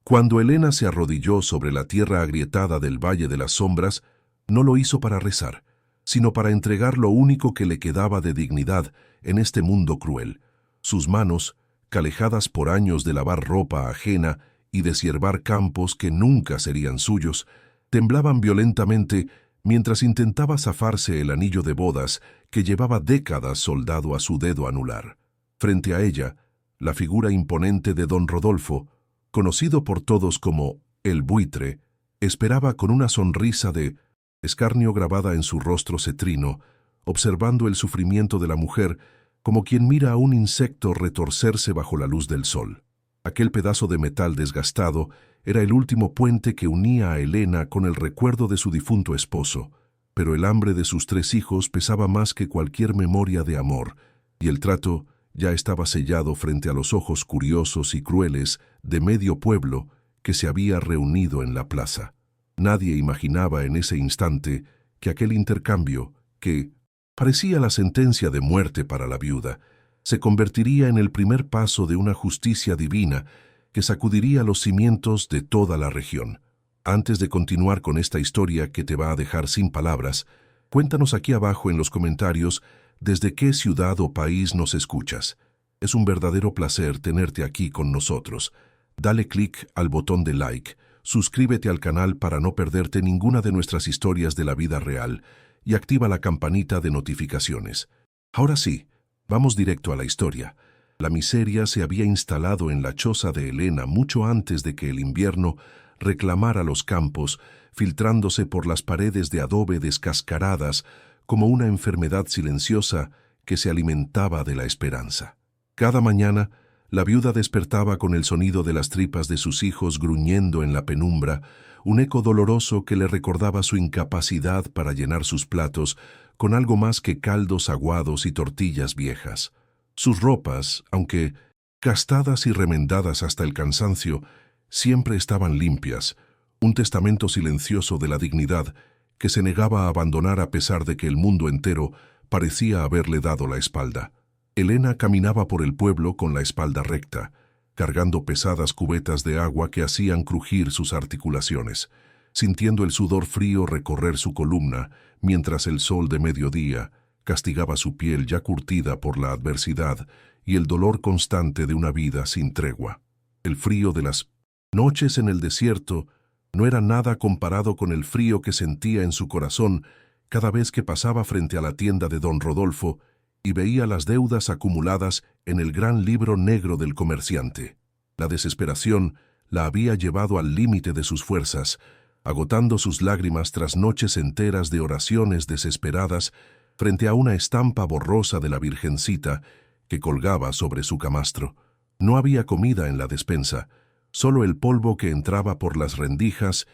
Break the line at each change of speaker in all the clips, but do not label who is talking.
Cuando Elena se arrodilló sobre la tierra agrietada del Valle de las Sombras, no lo hizo para rezar, sino para entregar lo único que le quedaba de dignidad en este mundo cruel. Sus manos, calejadas por años de lavar ropa ajena y deshiervar campos que nunca serían suyos, temblaban violentamente mientras intentaba zafarse el anillo de bodas que llevaba décadas soldado a su dedo anular. Frente a ella, la figura imponente de don Rodolfo, conocido por todos como el buitre, esperaba con una sonrisa de escarnio grabada en su rostro cetrino, observando el sufrimiento de la mujer como quien mira a un insecto retorcerse bajo la luz del sol. Aquel pedazo de metal desgastado era el último puente que unía a Elena con el recuerdo de su difunto esposo, pero el hambre de sus 3 hijos pesaba más que cualquier memoria de amor, y el trato ya estaba sellado frente a los ojos curiosos y crueles de medio pueblo que se había reunido en la plaza. Nadie imaginaba en ese instante que aquel intercambio, que parecía la sentencia de muerte para la viuda, se convertiría en el primer paso de una justicia divina que sacudiría los cimientos de toda la región. Antes de continuar con esta historia que te va a dejar sin palabras, cuéntanos aquí abajo en los comentarios desde qué ciudad o país nos escuchas. Es un verdadero placer tenerte aquí con nosotros. Dale clic al botón de like, suscríbete al canal para no perderte ninguna de nuestras historias de la vida real y activa la campanita de notificaciones. Ahora sí, vamos directo a la historia. La miseria se había instalado en la choza de Elena mucho antes de que el invierno reclamara los campos, filtrándose por las paredes de adobe descascaradas como una enfermedad silenciosa que se alimentaba de la esperanza. Cada mañana, la viuda despertaba con el sonido de las tripas de sus hijos gruñendo en la penumbra, un eco doloroso que le recordaba su incapacidad para llenar sus platos con algo más que caldos aguados y tortillas viejas. Sus ropas, aunque gastadas y remendadas hasta el cansancio, siempre estaban limpias, un testamento silencioso de la dignidad que se negaba a abandonar a pesar de que el mundo entero parecía haberle dado la espalda. Elena caminaba por el pueblo con la espalda recta, cargando pesadas cubetas de agua que hacían crujir sus articulaciones, sintiendo el sudor frío recorrer su columna mientras el sol de mediodía castigaba su piel ya curtida por la adversidad y el dolor constante de una vida sin tregua. El frío de las noches en el desierto no era nada comparado con el frío que sentía en su corazón cada vez que pasaba frente a la tienda de don Rodolfo y veía las deudas acumuladas en el gran libro negro del comerciante. La desesperación la había llevado al límite de sus fuerzas, agotando sus lágrimas tras noches enteras de oraciones desesperadas frente a una estampa borrosa de la Virgencita que colgaba sobre su camastro. No había comida en la despensa, solo el polvo que entraba por las rendijas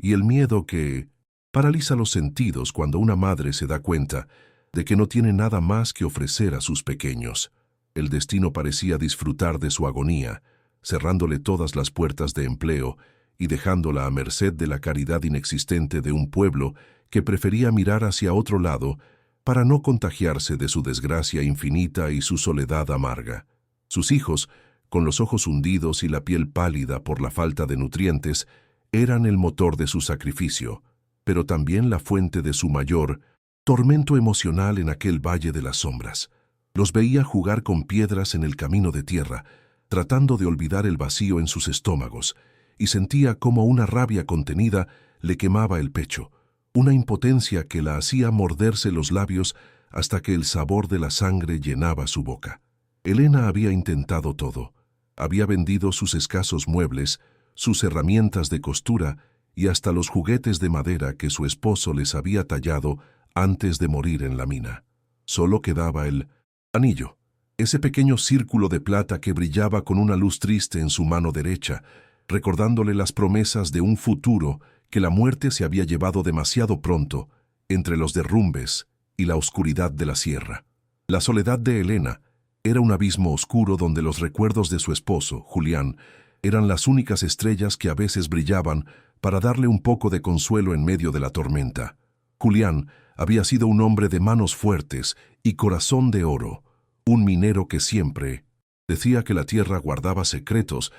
y el miedo que paraliza los sentidos cuando una madre se da cuenta de que no tiene nada más que ofrecer a sus pequeños. El destino parecía disfrutar de su agonía, cerrándole todas las puertas de empleo y dejándola a merced de la caridad inexistente de un pueblo que prefería mirar hacia otro lado para no contagiarse de su desgracia infinita y su soledad amarga. Sus hijos, con los ojos hundidos y la piel pálida por la falta de nutrientes, eran el motor de su sacrificio, pero también la fuente de su mayor tormento emocional en aquel valle de las sombras. Los veía jugar con piedras en el camino de tierra, tratando de olvidar el vacío en sus estómagos, y sentía como una rabia contenida le quemaba el pecho, una impotencia que la hacía morderse los labios hasta que el sabor de la sangre llenaba su boca. Elena había intentado todo. Había vendido sus escasos muebles, sus herramientas de costura y hasta los juguetes de madera que su esposo les había tallado antes de morir en la mina. Solo quedaba el anillo, ese pequeño círculo de plata que brillaba con una luz triste en su mano derecha, recordándole las promesas de un futuro que la muerte se había llevado demasiado pronto entre los derrumbes y la oscuridad de la sierra. La soledad de Elena era un abismo oscuro donde los recuerdos de su esposo, Julián, eran las únicas estrellas que a veces brillaban para darle un poco de consuelo en medio de la tormenta. Julián había sido un hombre de manos fuertes y corazón de oro, un minero que siempre decía que la tierra guardaba secretos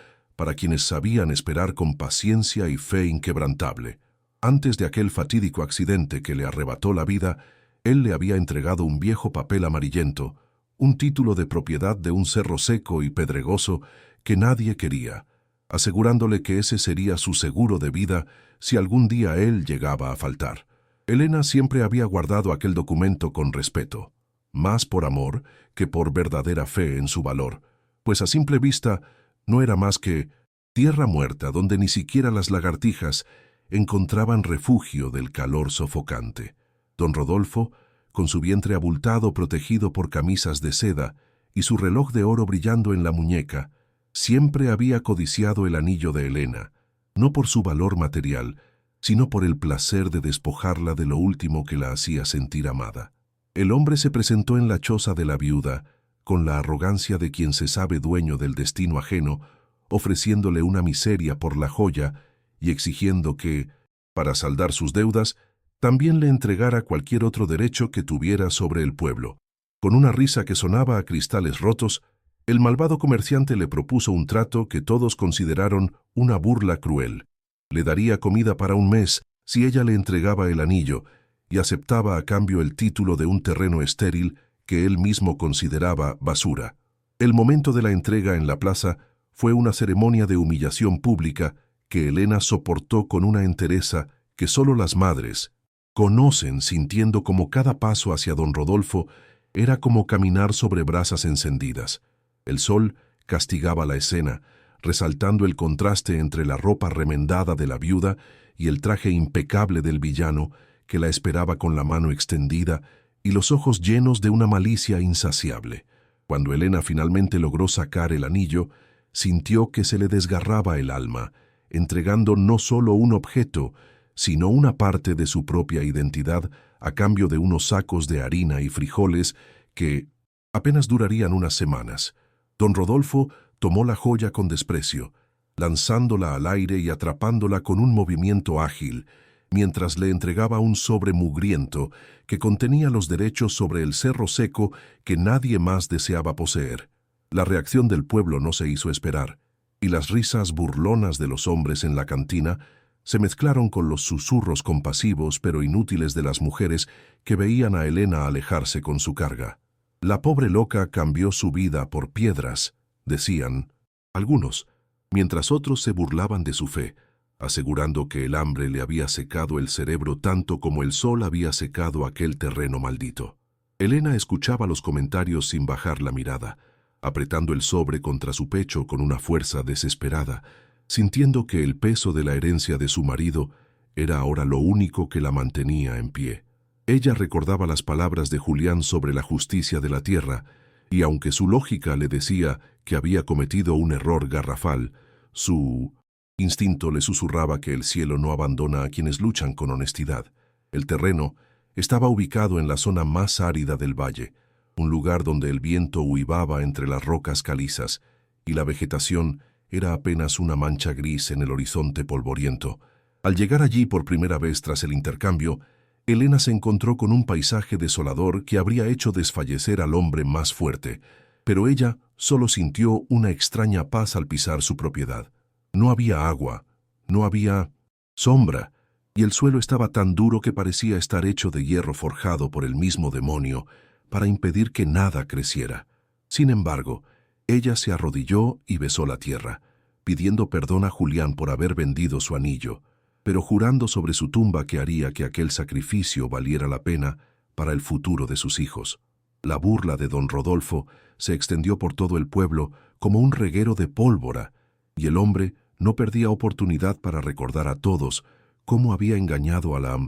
para quienes sabían esperar con paciencia y fe inquebrantable. Antes de aquel fatídico accidente que le arrebató la vida, él le había entregado un viejo papel amarillento, un título de propiedad de un cerro seco y pedregoso que nadie quería, asegurándole que ese sería su seguro de vida si algún día él llegaba a faltar. Elena siempre había guardado aquel documento con respeto, más por amor que por verdadera fe en su valor, pues a simple vista no era más que tierra muerta donde ni siquiera las lagartijas encontraban refugio del calor sofocante. Don Rodolfo, con su vientre abultado protegido por camisas de seda y su reloj de oro brillando en la muñeca, siempre había codiciado el anillo de Elena, no por su valor material, sino por el placer de despojarla de lo último que la hacía sentir amada. El hombre se presentó en la choza de la viuda, con la arrogancia de quien se sabe dueño del destino ajeno, ofreciéndole una miseria por la joya y exigiendo que, para saldar sus deudas, también le entregara cualquier otro derecho que tuviera sobre el pueblo. Con una risa que sonaba a cristales rotos, el malvado comerciante le propuso un trato que todos consideraron una burla cruel. Le daría comida para un mes si ella le entregaba el anillo y aceptaba a cambio el título de un terreno estéril que él mismo consideraba basura. El momento de la entrega en la plaza fue una ceremonia de humillación pública que Elena soportó con una entereza que solo las madres conocen, sintiendo como cada paso hacia don Rodolfo era como caminar sobre brasas encendidas. El sol castigaba la escena, resaltando el contraste entre la ropa remendada de la viuda y el traje impecable del villano que la esperaba con la mano extendida y los ojos llenos de una malicia insaciable. Cuando Elena finalmente logró sacar el anillo, sintió que se le desgarraba el alma, entregando no solo un objeto, sino una parte de su propia identidad a cambio de unos sacos de harina y frijoles que apenas durarían unas semanas. Don Rodolfo tomó la joya con desprecio, lanzándola al aire y atrapándola con un movimiento ágil, mientras le entregaba un sobre mugriento que contenía los derechos sobre el cerro seco que nadie más deseaba poseer. La reacción del pueblo no se hizo esperar, y las risas burlonas de los hombres en la cantina se mezclaron con los susurros compasivos pero inútiles de las mujeres que veían a Elena alejarse con su carga. La pobre loca cambió su vida por piedras, decían algunos, mientras otros se burlaban de su fe, asegurando que el hambre le había secado el cerebro tanto como el sol había secado aquel terreno maldito. Elena escuchaba los comentarios sin bajar la mirada, apretando el sobre contra su pecho con una fuerza desesperada, sintiendo que el peso de la herencia de su marido era ahora lo único que la mantenía en pie. Ella recordaba las palabras de Julián sobre la justicia de la tierra, y aunque su lógica le decía que había cometido un error garrafal, su instinto le susurraba que el cielo no abandona a quienes luchan con honestidad. El terreno estaba ubicado en la zona más árida del valle, un lugar donde el viento uivaba entre las rocas calizas, y la vegetación era apenas una mancha gris en el horizonte polvoriento. Al llegar allí por primera vez tras el intercambio, Elena se encontró con un paisaje desolador que habría hecho desfallecer al hombre más fuerte, pero ella solo sintió una extraña paz al pisar su propiedad. No había agua, no había sombra, y el suelo estaba tan duro que parecía estar hecho de hierro forjado por el mismo demonio para impedir que nada creciera. Sin embargo, ella se arrodilló y besó la tierra, pidiendo perdón a Julián por haber vendido su anillo, pero jurando sobre su tumba que haría que aquel sacrificio valiera la pena para el futuro de sus hijos. La burla de don Rodolfo se extendió por todo el pueblo como un reguero de pólvora, y el hombre no perdía oportunidad para recordar a todos cómo había engañado a la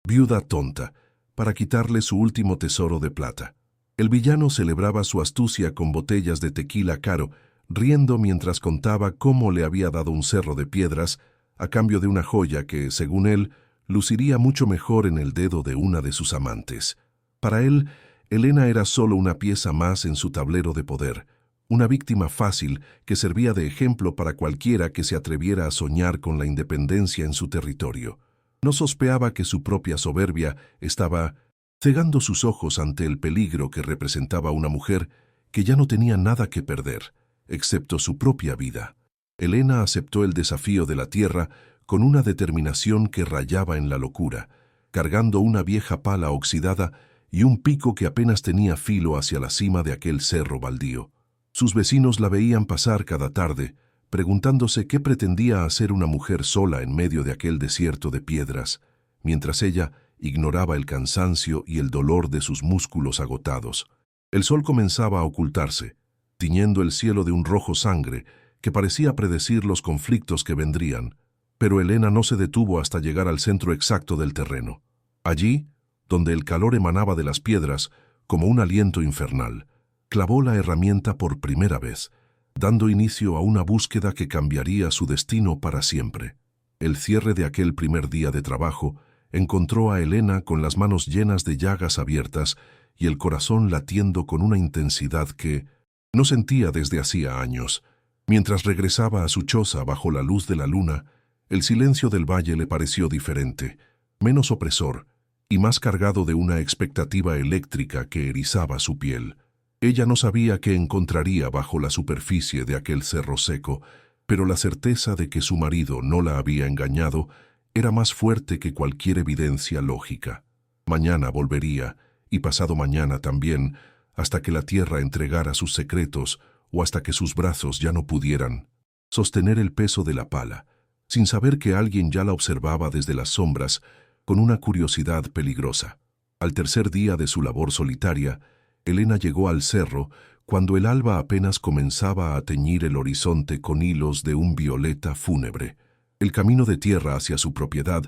viuda tonta para quitarle su último tesoro de plata. El villano celebraba su astucia con botellas de tequila caro, riendo mientras contaba cómo le había dado un cerro de piedras a cambio de una joya que, según él, luciría mucho mejor en el dedo de una de sus amantes. Para él, Elena era solo una pieza más en su tablero de poder, una víctima fácil que servía de ejemplo para cualquiera que se atreviera a soñar con la independencia en su territorio. No sospeaba que su propia soberbia estaba cegando sus ojos ante el peligro que representaba una mujer que ya no tenía nada que perder, excepto su propia vida. Elena aceptó el desafío de la tierra con una determinación que rayaba en la locura, cargando una vieja pala oxidada y un pico que apenas tenía filo hacia la cima de aquel cerro baldío. Sus vecinos la veían pasar cada tarde, preguntándose qué pretendía hacer una mujer sola en medio de aquel desierto de piedras, mientras ella ignoraba el cansancio y el dolor de sus músculos agotados. El sol comenzaba a ocultarse, tiñendo el cielo de un rojo sangre que parecía predecir los conflictos que vendrían, pero Elena no se detuvo hasta llegar al centro exacto del terreno. Allí, donde el calor emanaba de las piedras como un aliento infernal, clavó la herramienta por primera vez, dando inicio a una búsqueda que cambiaría su destino para siempre. El cierre de aquel primer día de trabajo encontró a Elena con las manos llenas de llagas abiertas y el corazón latiendo con una intensidad que no sentía desde hacía años. Mientras regresaba a su choza bajo la luz de la luna, el silencio del valle le pareció diferente, menos opresor y más cargado de una expectativa eléctrica que erizaba su piel. Ella no sabía qué encontraría bajo la superficie de aquel cerro seco, pero la certeza de que su marido no la había engañado era más fuerte que cualquier evidencia lógica. Mañana volvería, y pasado mañana también, hasta que la tierra entregara sus secretos o hasta que sus brazos ya no pudieran sostener el peso de la pala, sin saber que alguien ya la observaba desde las sombras con una curiosidad peligrosa. Al tercer día de su labor solitaria, Elena llegó al cerro cuando el alba apenas comenzaba a teñir el horizonte con hilos de un violeta fúnebre. El camino de tierra hacia su propiedad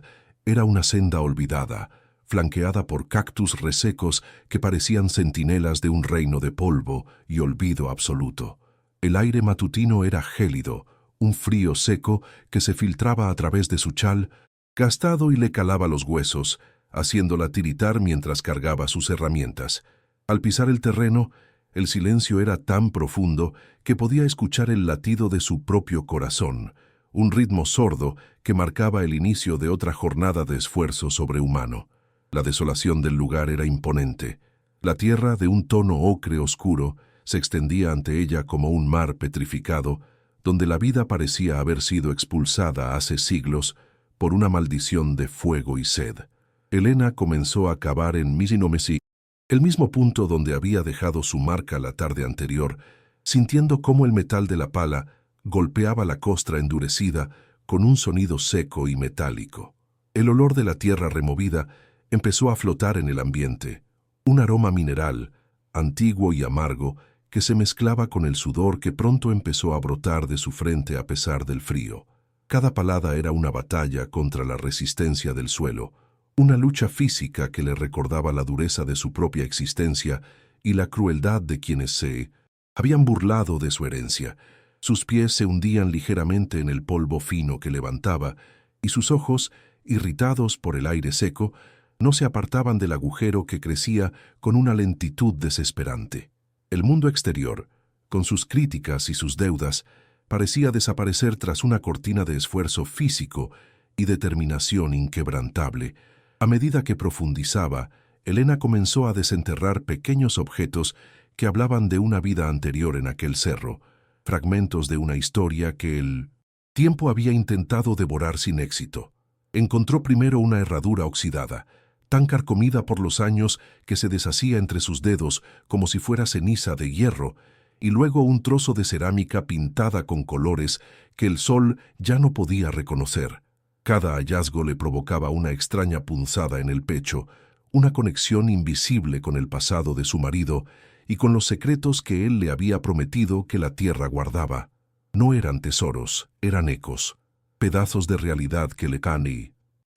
era una senda olvidada, flanqueada por cactus resecos que parecían centinelas de un reino de polvo y olvido absoluto. El aire matutino era gélido, un frío seco que se filtraba a través de su chal, gastado y le calaba los huesos, haciéndola tiritar mientras cargaba sus herramientas. Al pisar el terreno, el silencio era tan profundo que podía escuchar el latido de su propio corazón, un ritmo sordo que marcaba el inicio de otra jornada de esfuerzo sobrehumano. La desolación del lugar era imponente. La tierra, de un tono ocre oscuro, se extendía ante ella como un mar petrificado, donde la vida parecía haber sido expulsada hace siglos por una maldición de fuego y sed. Elena comenzó a cavar en Misinomesi, el mismo punto donde había dejado su marca la tarde anterior, sintiendo cómo el metal de la pala golpeaba la costra endurecida con un sonido seco y metálico. El olor de la tierra removida empezó a flotar en el ambiente, un aroma mineral, antiguo y amargo, que se mezclaba con el sudor que pronto empezó a brotar de su frente a pesar del frío. Cada palada era una batalla contra la resistencia del suelo, una lucha física que le recordaba la dureza de su propia existencia y la crueldad de quienes se habían burlado de su herencia. Sus pies se hundían ligeramente en el polvo fino que levantaba, y sus ojos, irritados por el aire seco, no se apartaban del agujero que crecía con una lentitud desesperante. El mundo exterior, con sus críticas y sus deudas, parecía desaparecer tras una cortina de esfuerzo físico y determinación inquebrantable. A medida que profundizaba, Elena comenzó a desenterrar pequeños objetos que hablaban de una vida anterior en aquel cerro, fragmentos de una historia que el tiempo había intentado devorar sin éxito. Encontró primero una herradura oxidada, tan carcomida por los años que se deshacía entre sus dedos como si fuera ceniza de hierro, y luego un trozo de cerámica pintada con colores que el sol ya no podía reconocer. Cada hallazgo le provocaba una extraña punzada en el pecho, una conexión invisible con el pasado de su marido y con los secretos que él le había prometido que la tierra guardaba. No eran tesoros, eran ecos, pedazos de realidad que le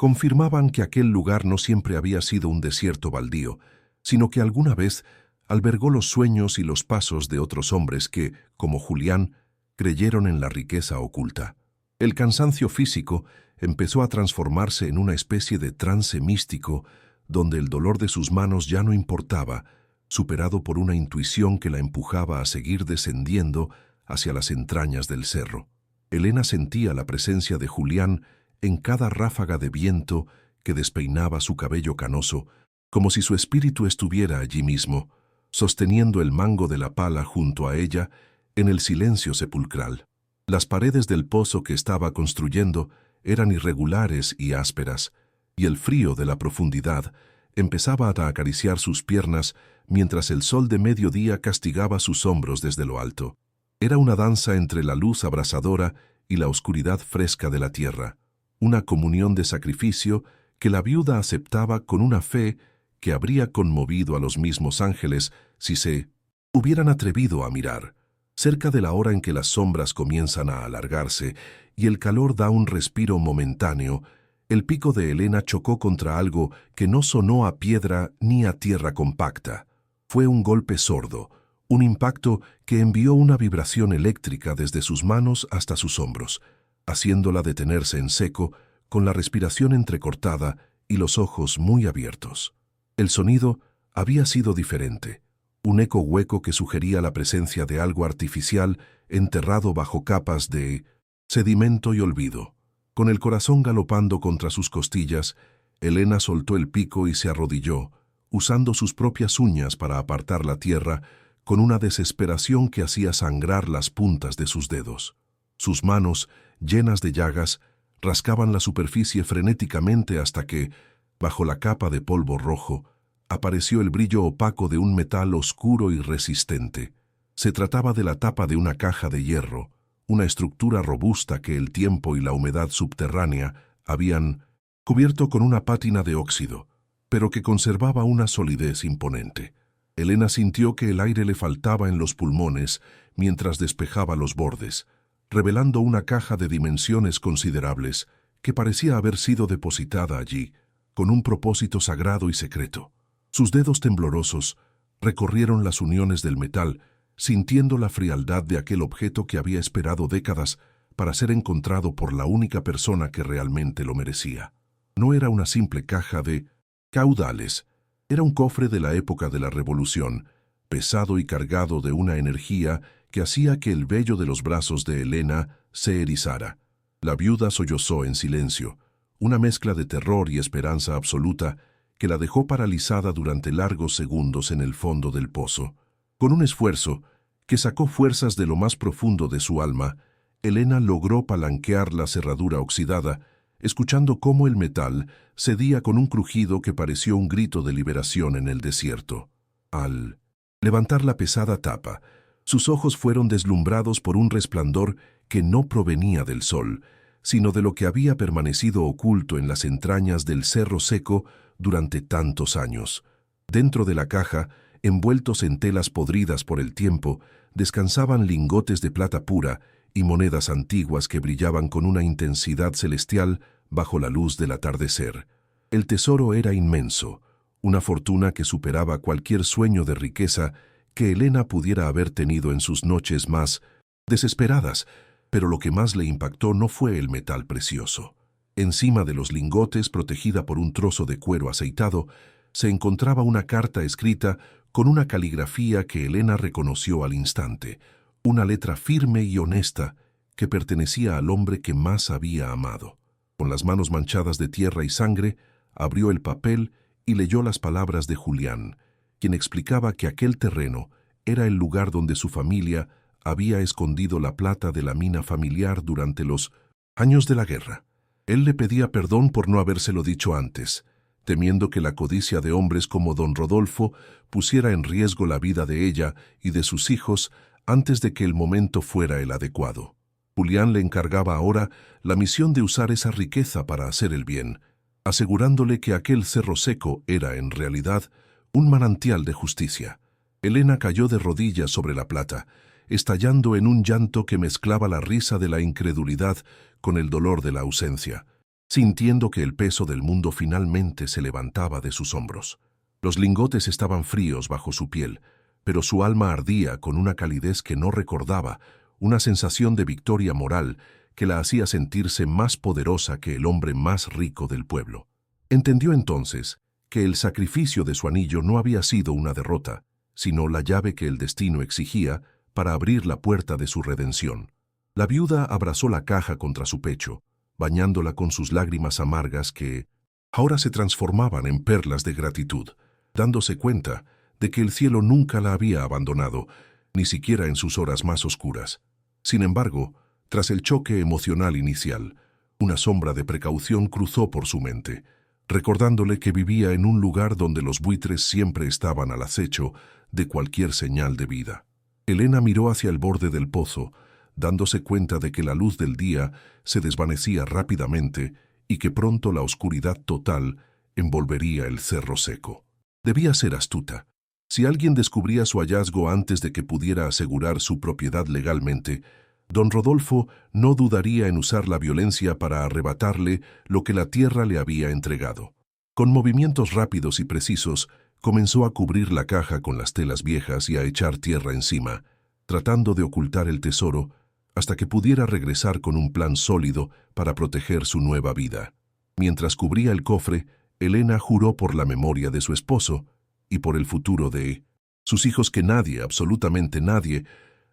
confirmaban que aquel lugar no siempre había sido un desierto baldío, sino que alguna vez albergó los sueños y los pasos de otros hombres que, como Julián, creyeron en la riqueza oculta. El cansancio físico empezó a transformarse en una especie de trance místico donde el dolor de sus manos ya no importaba, superado por una intuición que la empujaba a seguir descendiendo hacia las entrañas del cerro. Elena sentía la presencia de Julián en cada ráfaga de viento que despeinaba su cabello canoso, como si su espíritu estuviera allí mismo, sosteniendo el mango de la pala junto a ella en el silencio sepulcral. Las paredes del pozo que estaba construyendo eran irregulares y ásperas, y el frío de la profundidad empezaba a acariciar sus piernas mientras el sol de mediodía castigaba sus hombros desde lo alto. Era una danza entre la luz abrasadora y la oscuridad fresca de la tierra, una comunión de sacrificio que la viuda aceptaba con una fe que habría conmovido a los mismos ángeles si se hubieran atrevido a mirar. Cerca de la hora en que las sombras comienzan a alargarse y el calor da un respiro momentáneo, el pico de Elena chocó contra algo que no sonó a piedra ni a tierra compacta. Fue un golpe sordo, un impacto que envió una vibración eléctrica desde sus manos hasta sus hombros, haciéndola detenerse en seco, con la respiración entrecortada y los ojos muy abiertos. El sonido había sido diferente, un eco hueco que sugería la presencia de algo artificial enterrado bajo capas de sedimento y olvido. Con el corazón galopando contra sus costillas, Elena soltó el pico y se arrodilló, usando sus propias uñas para apartar la tierra, con una desesperación que hacía sangrar las puntas de sus dedos. Sus manos, llenas de llagas, rascaban la superficie frenéticamente hasta que, bajo la capa de polvo rojo, apareció el brillo opaco de un metal oscuro y resistente. Se trataba de la tapa de una caja de hierro, una estructura robusta que el tiempo y la humedad subterránea habían cubierto con una pátina de óxido, pero que conservaba una solidez imponente. Elena sintió que el aire le faltaba en los pulmones mientras despejaba los bordes, revelando una caja de dimensiones considerables que parecía haber sido depositada allí, con un propósito sagrado y secreto. Sus dedos temblorosos recorrieron las uniones del metal, sintiendo la frialdad de aquel objeto que había esperado décadas para ser encontrado por la única persona que realmente lo merecía. No era una simple caja de caudales, era un cofre de la época de la Revolución, pesado y cargado de una energía que hacía que el vello de los brazos de Elena se erizara. La viuda sollozó en silencio, una mezcla de terror y esperanza absoluta que la dejó paralizada durante largos segundos en el fondo del pozo. Con un esfuerzo que sacó fuerzas de lo más profundo de su alma, Elena logró palanquear la cerradura oxidada, escuchando cómo el metal cedía con un crujido que pareció un grito de liberación en el desierto. Al levantar la pesada tapa, sus ojos fueron deslumbrados por un resplandor que no provenía del sol, sino de lo que había permanecido oculto en las entrañas del cerro seco durante tantos años. Dentro de la caja, envueltos en telas podridas por el tiempo, descansaban lingotes de plata pura y monedas antiguas que brillaban con una intensidad celestial bajo la luz del atardecer. El tesoro era inmenso, una fortuna que superaba cualquier sueño de riqueza que Elena pudiera haber tenido en sus noches más desesperadas, pero lo que más le impactó no fue el metal precioso. Encima de los lingotes, protegida por un trozo de cuero aceitado, se encontraba una carta escrita con una caligrafía que Elena reconoció al instante, una letra firme y honesta que pertenecía al hombre que más había amado. Con las manos manchadas de tierra y sangre, abrió el papel y leyó las palabras de Julián, quien explicaba que aquel terreno era el lugar donde su familia había escondido la plata de la mina familiar durante los años de la guerra. Él le pedía perdón por no habérselo dicho antes, temiendo que la codicia de hombres como don Rodolfo pusiera en riesgo la vida de ella y de sus hijos antes de que el momento fuera el adecuado. Julián le encargaba ahora la misión de usar esa riqueza para hacer el bien, asegurándole que aquel cerro seco era, en realidad, un manantial de justicia. Elena cayó de rodillas sobre la plata, estallando en un llanto que mezclaba la risa de la incredulidad con el dolor de la ausencia, sintiendo que el peso del mundo finalmente se levantaba de sus hombros. Los lingotes estaban fríos bajo su piel, pero su alma ardía con una calidez que no recordaba, una sensación de victoria moral que la hacía sentirse más poderosa que el hombre más rico del pueblo. Entendió entonces que el sacrificio de su anillo no había sido una derrota, sino la llave que el destino exigía para abrir la puerta de su redención. La viuda abrazó la caja contra su pecho, bañándola con sus lágrimas amargas que ahora se transformaban en perlas de gratitud, dándose cuenta de que el cielo nunca la había abandonado, ni siquiera en sus horas más oscuras. Sin embargo, Tras el choque emocional inicial, una sombra de precaución cruzó por su mente, recordándole que vivía en un lugar donde los buitres siempre estaban al acecho de cualquier señal de vida. Elena miró hacia el borde del pozo, dándose cuenta de que la luz del día se desvanecía rápidamente y que pronto la oscuridad total envolvería el cerro seco. Debía ser astuta. Si alguien descubría su hallazgo antes de que pudiera asegurar su propiedad legalmente, don Rodolfo no dudaría en usar la violencia para arrebatarle lo que la tierra le había entregado. Con movimientos rápidos y precisos, comenzó a cubrir la caja con las telas viejas y a echar tierra encima, tratando de ocultar el tesoro hasta que pudiera regresar con un plan sólido para proteger su nueva vida. Mientras cubría el cofre, Elena juró por la memoria de su esposo y por el futuro de sus hijos que nadie, absolutamente nadie,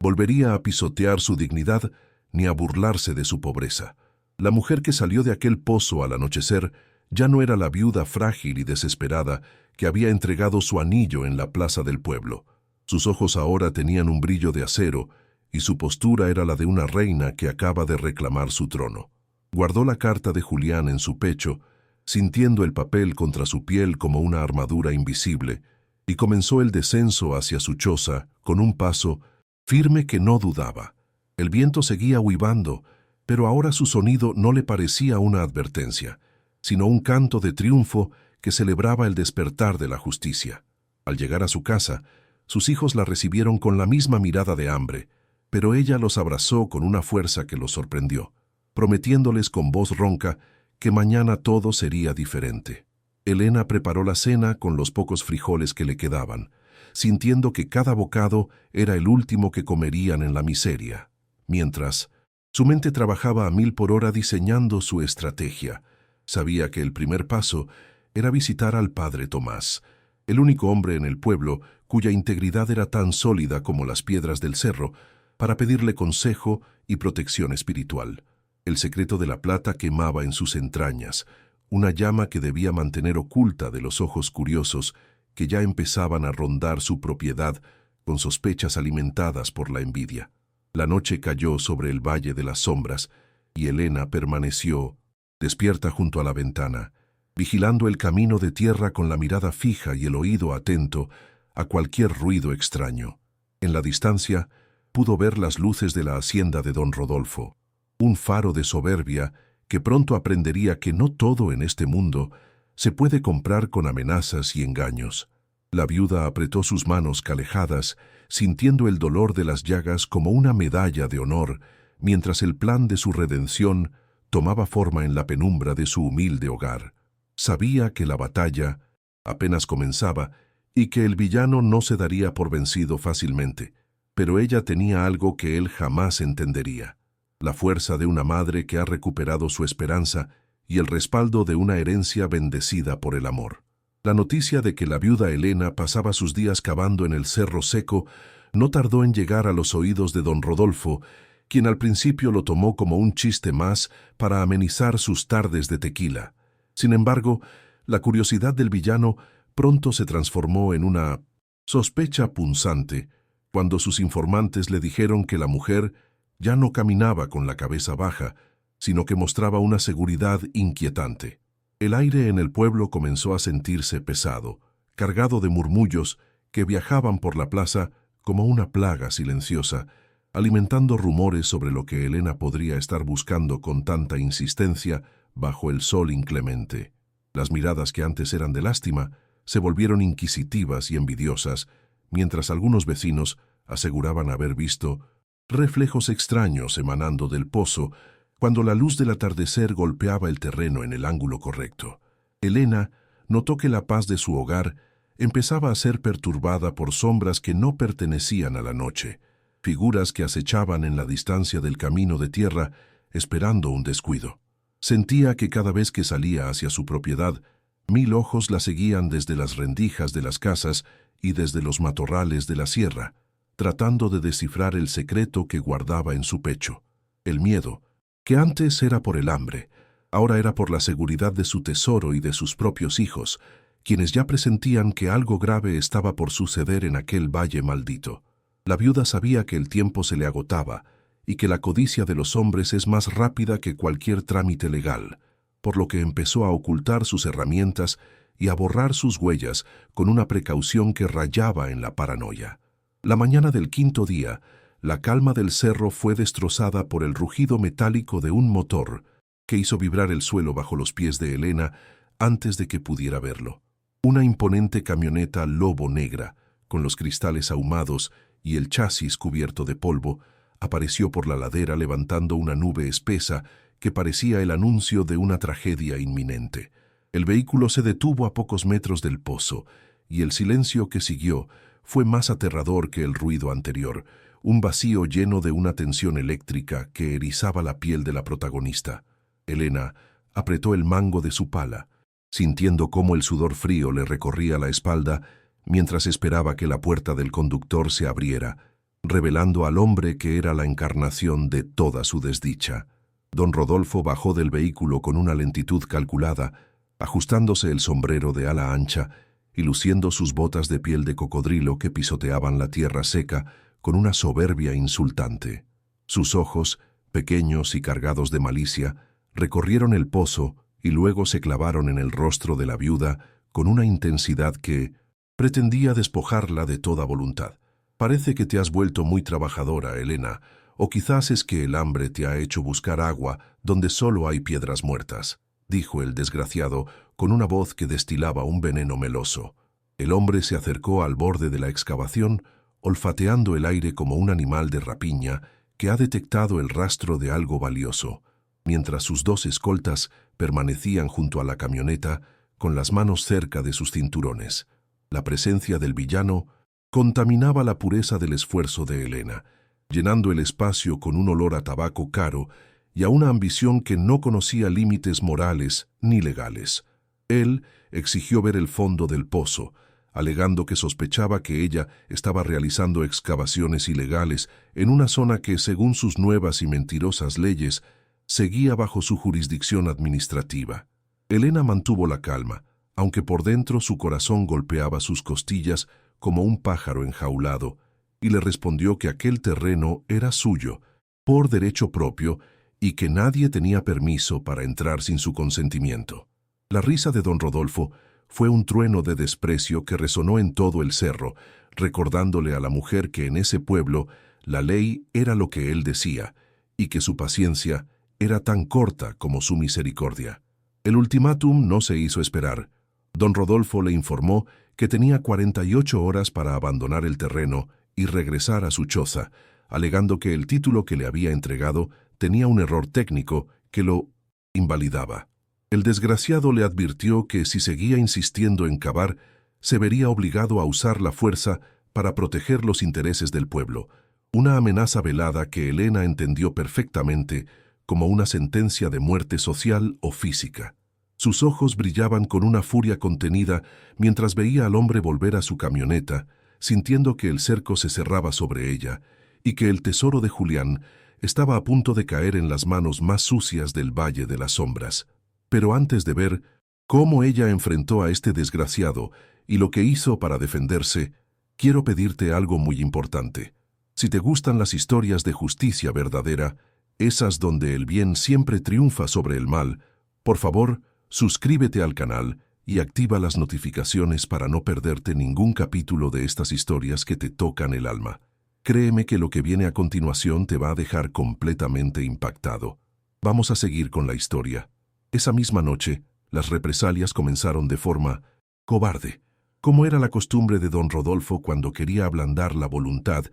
volvería a pisotear su dignidad ni a burlarse de su pobreza. La mujer que salió de aquel pozo al anochecer ya no era la viuda frágil y desesperada que había entregado su anillo en la plaza del pueblo. Sus ojos ahora tenían un brillo de acero y su postura era la de una reina que acaba de reclamar su trono. Guardó la carta de Julián en su pecho, sintiendo el papel contra su piel como una armadura invisible, y comenzó el descenso hacia su choza con un paso firme que no dudaba. El viento seguía uivando, pero ahora su sonido no le parecía una advertencia, sino un canto de triunfo que celebraba el despertar de la justicia. Al llegar a su casa, sus hijos la recibieron con la misma mirada de hambre, pero ella los abrazó con una fuerza que los sorprendió, prometiéndoles con voz ronca que mañana todo sería diferente. Elena preparó la cena con los pocos frijoles que le quedaban, sintiendo que cada bocado era el último que comerían en la miseria. Mientras, su mente trabajaba a 1000 por hora diseñando su estrategia. Sabía que el primer paso era visitar al padre Tomás, el único hombre en el pueblo cuya integridad era tan sólida como las piedras del cerro, para pedirle consejo y protección espiritual. El secreto de la plata quemaba en sus entrañas, una llama que debía mantener oculta de los ojos curiosos que ya empezaban a rondar su propiedad con sospechas alimentadas por la envidia. La noche cayó sobre el Valle de las Sombras y Elena permaneció, despierta junto a la ventana, vigilando el camino de tierra con la mirada fija y el oído atento a cualquier ruido extraño. En la distancia, pudo ver las luces de la hacienda de don Rodolfo, un faro de soberbia que pronto aprendería que no todo en este mundo se puede comprar con amenazas y engaños. La viuda apretó sus manos calejadas, sintiendo el dolor de las llagas como una medalla de honor, mientras el plan de su redención tomaba forma en la penumbra de su humilde hogar. Sabía que la batalla apenas comenzaba y que el villano no se daría por vencido fácilmente, pero ella tenía algo que él jamás entendería: la fuerza de una madre que ha recuperado su esperanza y el respaldo de una herencia bendecida por el amor. La noticia de que la viuda Elena pasaba sus días cavando en el cerro seco no tardó en llegar a los oídos de don Rodolfo, quien al principio lo tomó como un chiste más para amenizar sus tardes de tequila. Sin embargo, la curiosidad del villano pronto se transformó en una sospecha punzante cuando sus informantes le dijeron que la mujer ya no caminaba con la cabeza baja, sino que mostraba una seguridad inquietante. El aire en el pueblo comenzó a sentirse pesado, cargado de murmullos que viajaban por la plaza como una plaga silenciosa, alimentando rumores sobre lo que Elena podría estar buscando con tanta insistencia bajo el sol inclemente. Las miradas que antes eran de lástima se volvieron inquisitivas y envidiosas, mientras algunos vecinos aseguraban haber visto reflejos extraños emanando del pozo cuando la luz del atardecer golpeaba el terreno en el ángulo correcto. Elena notó que la paz de su hogar empezaba a ser perturbada por sombras que no pertenecían a la noche, figuras que acechaban en la distancia del camino de tierra esperando un descuido. Sentía que cada vez que salía hacia su propiedad, 1000 ojos la seguían desde las rendijas de las casas y desde los matorrales de la sierra, tratando de descifrar el secreto que guardaba en su pecho. El miedo, que antes era por el hambre, ahora era por la seguridad de su tesoro y de sus propios hijos, quienes ya presentían que algo grave estaba por suceder en aquel valle maldito. La viuda sabía que el tiempo se le agotaba y que la codicia de los hombres es más rápida que cualquier trámite legal, por lo que empezó a ocultar sus herramientas y a borrar sus huellas con una precaución que rayaba en la paranoia. La mañana del quinto día, la calma del cerro fue destrozada por el rugido metálico de un motor que hizo vibrar el suelo bajo los pies de Elena antes de que pudiera verlo. Una imponente camioneta lobo negra, con los cristales ahumados y el chasis cubierto de polvo, apareció por la ladera levantando una nube espesa que parecía el anuncio de una tragedia inminente. El vehículo se detuvo a pocos metros del pozo, y el silencio que siguió fue más aterrador que el ruido anterior, un vacío lleno de una tensión eléctrica que erizaba la piel de la protagonista. Elena apretó el mango de su pala, sintiendo cómo el sudor frío le recorría la espalda mientras esperaba que la puerta del conductor se abriera, revelando al hombre que era la encarnación de toda su desdicha. Don Rodolfo bajó del vehículo con una lentitud calculada, ajustándose el sombrero de ala ancha y luciendo sus botas de piel de cocodrilo que pisoteaban la tierra seca con una soberbia insultante. Sus ojos, pequeños y cargados de malicia, recorrieron el pozo y luego se clavaron en el rostro de la viuda con una intensidad que pretendía despojarla de toda voluntad. «Parece que te has vuelto muy trabajadora, Elena, o quizás es que el hambre te ha hecho buscar agua donde solo hay piedras muertas», dijo el desgraciado con una voz que destilaba un veneno meloso. El hombre se acercó al borde de la excavación, olfateando el aire como un animal de rapiña que ha detectado el rastro de algo valioso, mientras sus dos escoltas permanecían junto a la camioneta con las manos cerca de sus cinturones. La presencia del villano contaminaba la pureza del esfuerzo de Elena, llenando el espacio con un olor a tabaco caro y a una ambición que no conocía límites morales ni legales. Él exigió ver el fondo del pozo, alegando que sospechaba que ella estaba realizando excavaciones ilegales en una zona que, según sus nuevas y mentirosas leyes, seguía bajo su jurisdicción administrativa. Elena mantuvo la calma, aunque por dentro su corazón golpeaba sus costillas como un pájaro enjaulado, y le respondió que aquel terreno era suyo, por derecho propio, y que nadie tenía permiso para entrar sin su consentimiento. La risa de don Rodolfo fue un trueno de desprecio que resonó en todo el cerro, recordándole a la mujer que en ese pueblo la ley era lo que él decía, y que su paciencia era tan corta como su misericordia. El ultimátum no se hizo esperar. Don Rodolfo le informó que tenía 48 horas para abandonar el terreno y regresar a su choza, alegando que el título que le había entregado tenía un error técnico que lo invalidaba. El desgraciado le advirtió que si seguía insistiendo en cavar, se vería obligado a usar la fuerza para proteger los intereses del pueblo, una amenaza velada que Elena entendió perfectamente como una sentencia de muerte social o física. Sus ojos brillaban con una furia contenida mientras veía al hombre volver a su camioneta, sintiendo que el cerco se cerraba sobre ella y que el tesoro de Julián estaba a punto de caer en las manos más sucias del Valle de las Sombras. Pero antes de ver cómo ella enfrentó a este desgraciado y lo que hizo para defenderse, quiero pedirte algo muy importante. Si te gustan las historias de justicia verdadera, esas donde el bien siempre triunfa sobre el mal, por favor, suscríbete al canal y activa las notificaciones para no perderte ningún capítulo de estas historias que te tocan el alma. Créeme que lo que viene a continuación te va a dejar completamente impactado. Vamos a seguir con la historia. Esa misma noche, las represalias comenzaron de forma cobarde, como era la costumbre de don Rodolfo cuando quería ablandar la voluntad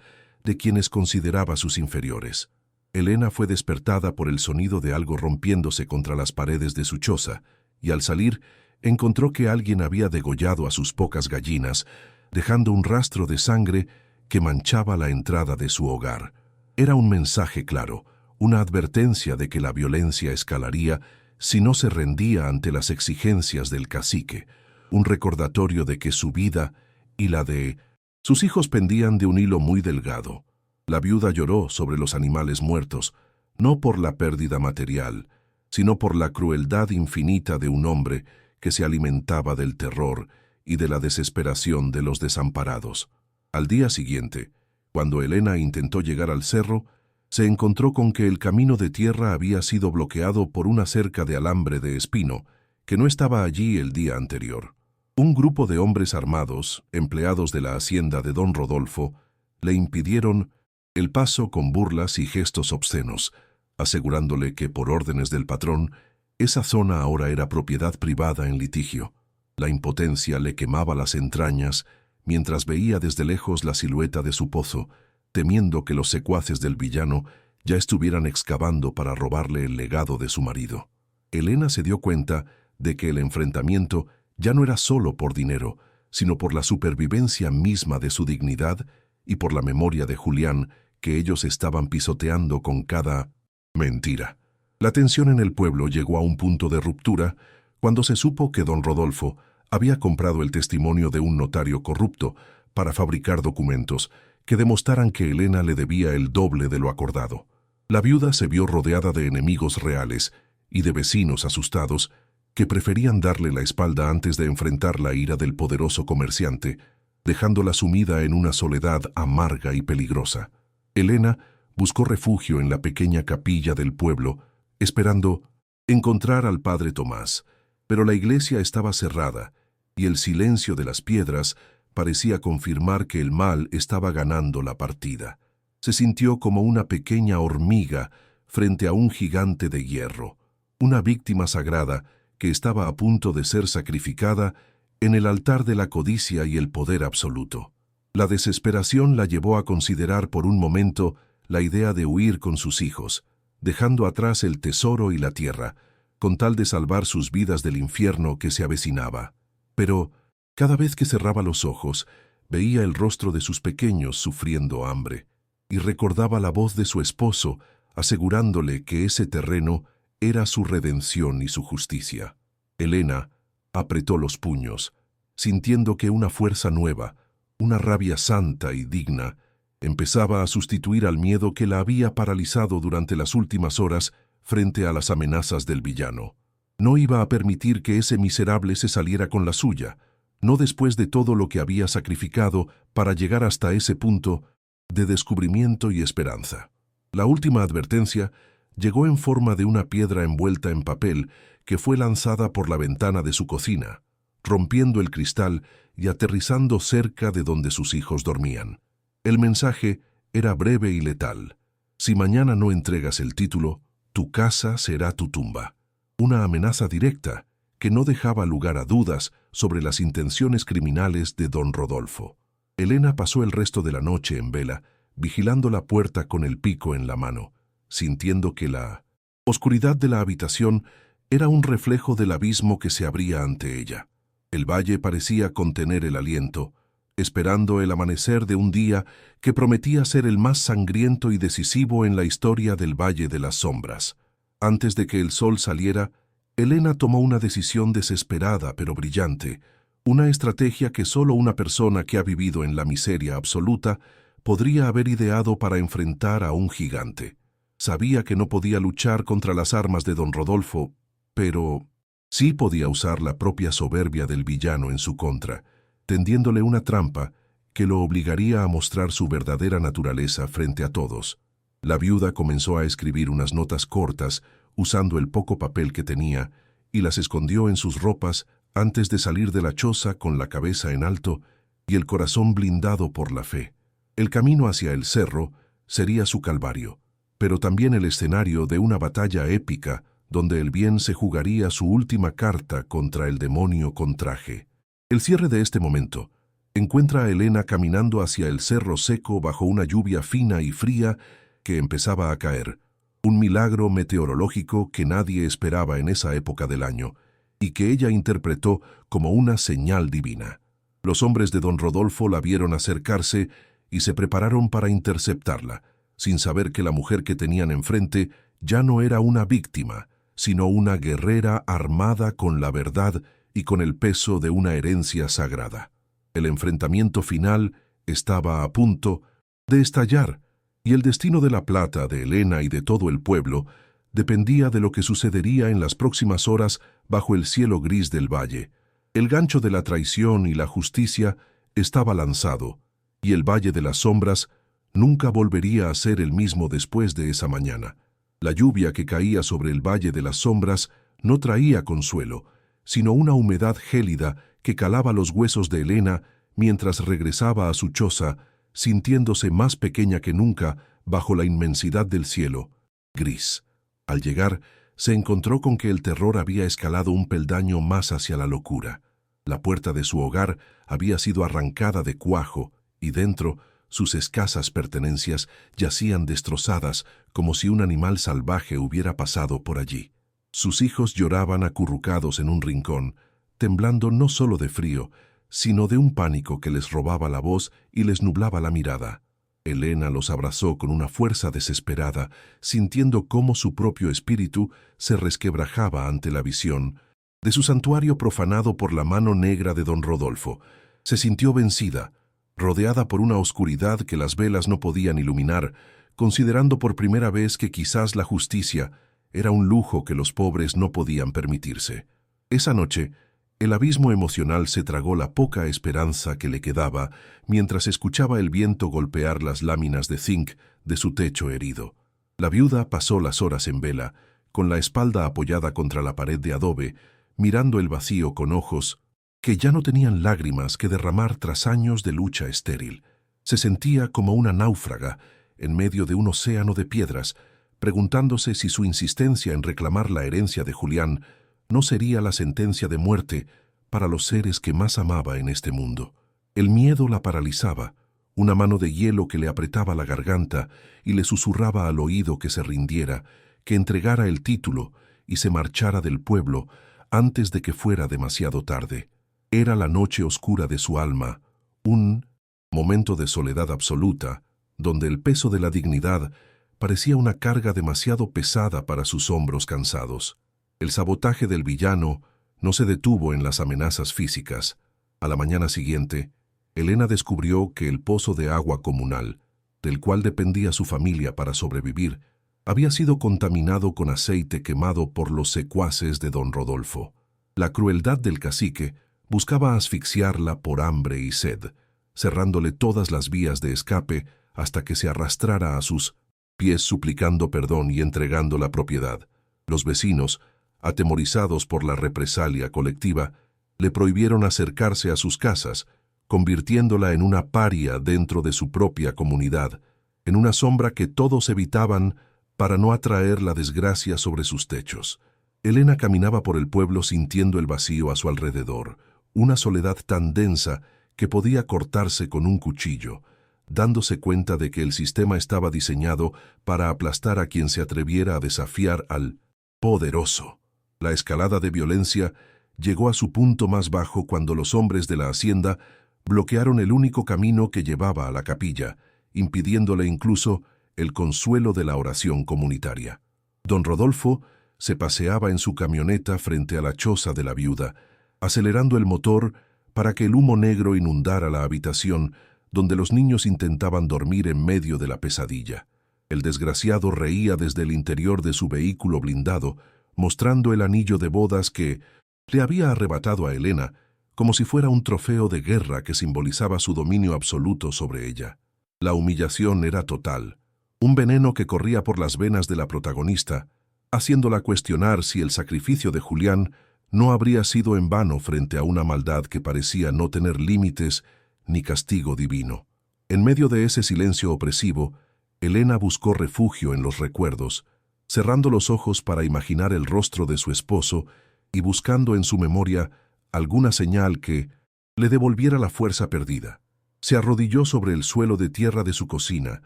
de quienes consideraba sus inferiores. Elena fue despertada por el sonido de algo rompiéndose contra las paredes de su choza, y al salir encontró que alguien había degollado a sus pocas gallinas, dejando un rastro de sangre que manchaba la entrada de su hogar. Era un mensaje claro, una advertencia de que la violencia escalaría si no se rendía ante las exigencias del cacique, un recordatorio de que su vida y la de sus hijos pendían de un hilo muy delgado. La viuda lloró sobre los animales muertos, no por la pérdida material, sino por la crueldad infinita de un hombre que se alimentaba del terror y de la desesperación de los desamparados. Al día siguiente, cuando Elena intentó llegar al cerro, se encontró con que el camino de tierra había sido bloqueado por una cerca de alambre de espino que no estaba allí el día anterior. Un grupo de hombres armados, empleados de la hacienda de don Rodolfo, le impidieron el paso con burlas y gestos obscenos, asegurándole que por órdenes del patrón, esa zona ahora era propiedad privada en litigio. La impotencia le quemaba las entrañas mientras veía desde lejos la silueta de su pozo, temiendo que los secuaces del villano ya estuvieran excavando para robarle el legado de su marido. Elena se dio cuenta de que el enfrentamiento ya no era solo por dinero, sino por la supervivencia misma de su dignidad y por la memoria de Julián que ellos estaban pisoteando con cada mentira. La tensión en el pueblo llegó a un punto de ruptura cuando se supo que don Rodolfo había comprado el testimonio de un notario corrupto para fabricar documentos que demostraran que Elena le debía el doble de lo acordado. La viuda se vio rodeada de enemigos reales y de vecinos asustados que preferían darle la espalda antes de enfrentar la ira del poderoso comerciante, dejándola sumida en una soledad amarga y peligrosa. Elena buscó refugio en la pequeña capilla del pueblo, esperando encontrar al padre Tomás, pero la iglesia estaba cerrada y el silencio de las piedras parecía confirmar que el mal estaba ganando la partida. Se sintió como una pequeña hormiga frente a un gigante de hierro, una víctima sagrada que estaba a punto de ser sacrificada en el altar de la codicia y el poder absoluto. La desesperación la llevó a considerar por un momento la idea de huir con sus hijos, dejando atrás el tesoro y la tierra, con tal de salvar sus vidas del infierno que se avecinaba. Pero, cada vez que cerraba los ojos, veía el rostro de sus pequeños sufriendo hambre, y recordaba la voz de su esposo asegurándole que ese terreno era su redención y su justicia. Elena apretó los puños, sintiendo que una fuerza nueva, una rabia santa y digna, empezaba a sustituir al miedo que la había paralizado durante las últimas horas frente a las amenazas del villano. No iba a permitir que ese miserable se saliera con la suya, no después de todo lo que había sacrificado para llegar hasta ese punto de descubrimiento y esperanza. La última advertencia llegó en forma de una piedra envuelta en papel que fue lanzada por la ventana de su cocina, rompiendo el cristal y aterrizando cerca de donde sus hijos dormían. El mensaje era breve y letal. Si mañana no entregas el título, tu casa será tu tumba. Una amenaza directa que no dejaba lugar a dudas sobre las intenciones criminales de don Rodolfo. Elena pasó el resto de la noche en vela, vigilando la puerta con el pico en la mano, sintiendo que la oscuridad de la habitación era un reflejo del abismo que se abría ante ella. El valle parecía contener el aliento, esperando el amanecer de un día que prometía ser el más sangriento y decisivo en la historia del Valle de las Sombras. Antes de que el sol saliera, Elena tomó una decisión desesperada pero brillante, una estrategia que solo una persona que ha vivido en la miseria absoluta podría haber ideado para enfrentar a un gigante. Sabía que no podía luchar contra las armas de don Rodolfo, pero sí podía usar la propia soberbia del villano en su contra, tendiéndole una trampa que lo obligaría a mostrar su verdadera naturaleza frente a todos. La viuda comenzó a escribir unas notas cortas usando el poco papel que tenía y las escondió en sus ropas antes de salir de la choza con la cabeza en alto y el corazón blindado por la fe. El camino hacia el cerro sería su calvario, pero también el escenario de una batalla épica donde el bien se jugaría su última carta contra el demonio con traje. El cierre de este momento encuentra a Elena caminando hacia el cerro seco bajo una lluvia fina y fría que empezaba a caer, un milagro meteorológico que nadie esperaba en esa época del año y que ella interpretó como una señal divina. Los hombres de don Rodolfo la vieron acercarse y se prepararon para interceptarla, sin saber que la mujer que tenían enfrente ya no era una víctima, sino una guerrera armada con la verdad y con el peso de una herencia sagrada. El enfrentamiento final estaba a punto de estallar, y el destino de la plata, de Elena y de todo el pueblo dependía de lo que sucedería en las próximas horas bajo el cielo gris del valle. El gancho de la traición y la justicia estaba lanzado, y el Valle de las Sombras Nunca volvería a ser el mismo después de esa mañana. La lluvia que caía sobre el Valle de las Sombras no traía consuelo, sino una humedad gélida que calaba los huesos de Elena mientras regresaba a su choza, sintiéndose más pequeña que nunca bajo la inmensidad del cielo, gris. Al llegar, se encontró con que el terror había escalado un peldaño más hacia la locura. La puerta de su hogar había sido arrancada de cuajo, y dentro, sus escasas pertenencias yacían destrozadas como si un animal salvaje hubiera pasado por allí. Sus hijos lloraban acurrucados en un rincón, temblando no solo de frío, sino de un pánico que les robaba la voz y les nublaba la mirada. Elena los abrazó con una fuerza desesperada, sintiendo cómo su propio espíritu se resquebrajaba ante la visión de su santuario profanado por la mano negra de don Rodolfo. Se sintió vencida, rodeada por una oscuridad que las velas no podían iluminar, considerando por primera vez que quizás la justicia era un lujo que los pobres no podían permitirse. Esa noche, el abismo emocional se tragó la poca esperanza que le quedaba mientras escuchaba el viento golpear las láminas de zinc de su techo herido. La viuda pasó las horas en vela, con la espalda apoyada contra la pared de adobe, mirando el vacío con ojos que ya no tenían lágrimas que derramar tras años de lucha estéril. Se sentía como una náufraga en medio de un océano de piedras, preguntándose si su insistencia en reclamar la herencia de Julián no sería la sentencia de muerte para los seres que más amaba en este mundo. El miedo la paralizaba, una mano de hielo que le apretaba la garganta y le susurraba al oído que se rindiera, que entregara el título y se marchara del pueblo antes de que fuera demasiado tarde. Era la noche oscura de su alma, un momento de soledad absoluta, donde el peso de la dignidad parecía una carga demasiado pesada para sus hombros cansados. El sabotaje del villano no se detuvo en las amenazas físicas. A la mañana siguiente, Elena descubrió que el pozo de agua comunal, del cual dependía su familia para sobrevivir, había sido contaminado con aceite quemado por los secuaces de don Rodolfo. La crueldad del cacique buscaba asfixiarla por hambre y sed, cerrándole todas las vías de escape hasta que se arrastrara a sus pies suplicando perdón y entregando la propiedad. Los vecinos, atemorizados por la represalia colectiva, le prohibieron acercarse a sus casas, convirtiéndola en una paria dentro de su propia comunidad, en una sombra que todos evitaban para no atraer la desgracia sobre sus techos. Elena caminaba por el pueblo sintiendo el vacío a su alrededor, una soledad tan densa que podía cortarse con un cuchillo, dándose cuenta de que el sistema estaba diseñado para aplastar a quien se atreviera a desafiar al poderoso. La escalada de violencia llegó a su punto más bajo cuando los hombres de la hacienda bloquearon el único camino que llevaba a la capilla, impidiéndole incluso el consuelo de la oración comunitaria. Don Rodolfo se paseaba en su camioneta frente a la choza de la viuda, acelerando el motor para que el humo negro inundara la habitación donde los niños intentaban dormir en medio de la pesadilla. El desgraciado reía desde el interior de su vehículo blindado, mostrando el anillo de bodas que le había arrebatado a Elena, como si fuera un trofeo de guerra que simbolizaba su dominio absoluto sobre ella. La humillación era total, un veneno que corría por las venas de la protagonista, haciéndola cuestionar si el sacrificio de Julián no habría sido en vano frente a una maldad que parecía no tener límites ni castigo divino. En medio de ese silencio opresivo, Elena buscó refugio en los recuerdos, cerrando los ojos para imaginar el rostro de su esposo y buscando en su memoria alguna señal que le devolviera la fuerza perdida. Se arrodilló sobre el suelo de tierra de su cocina,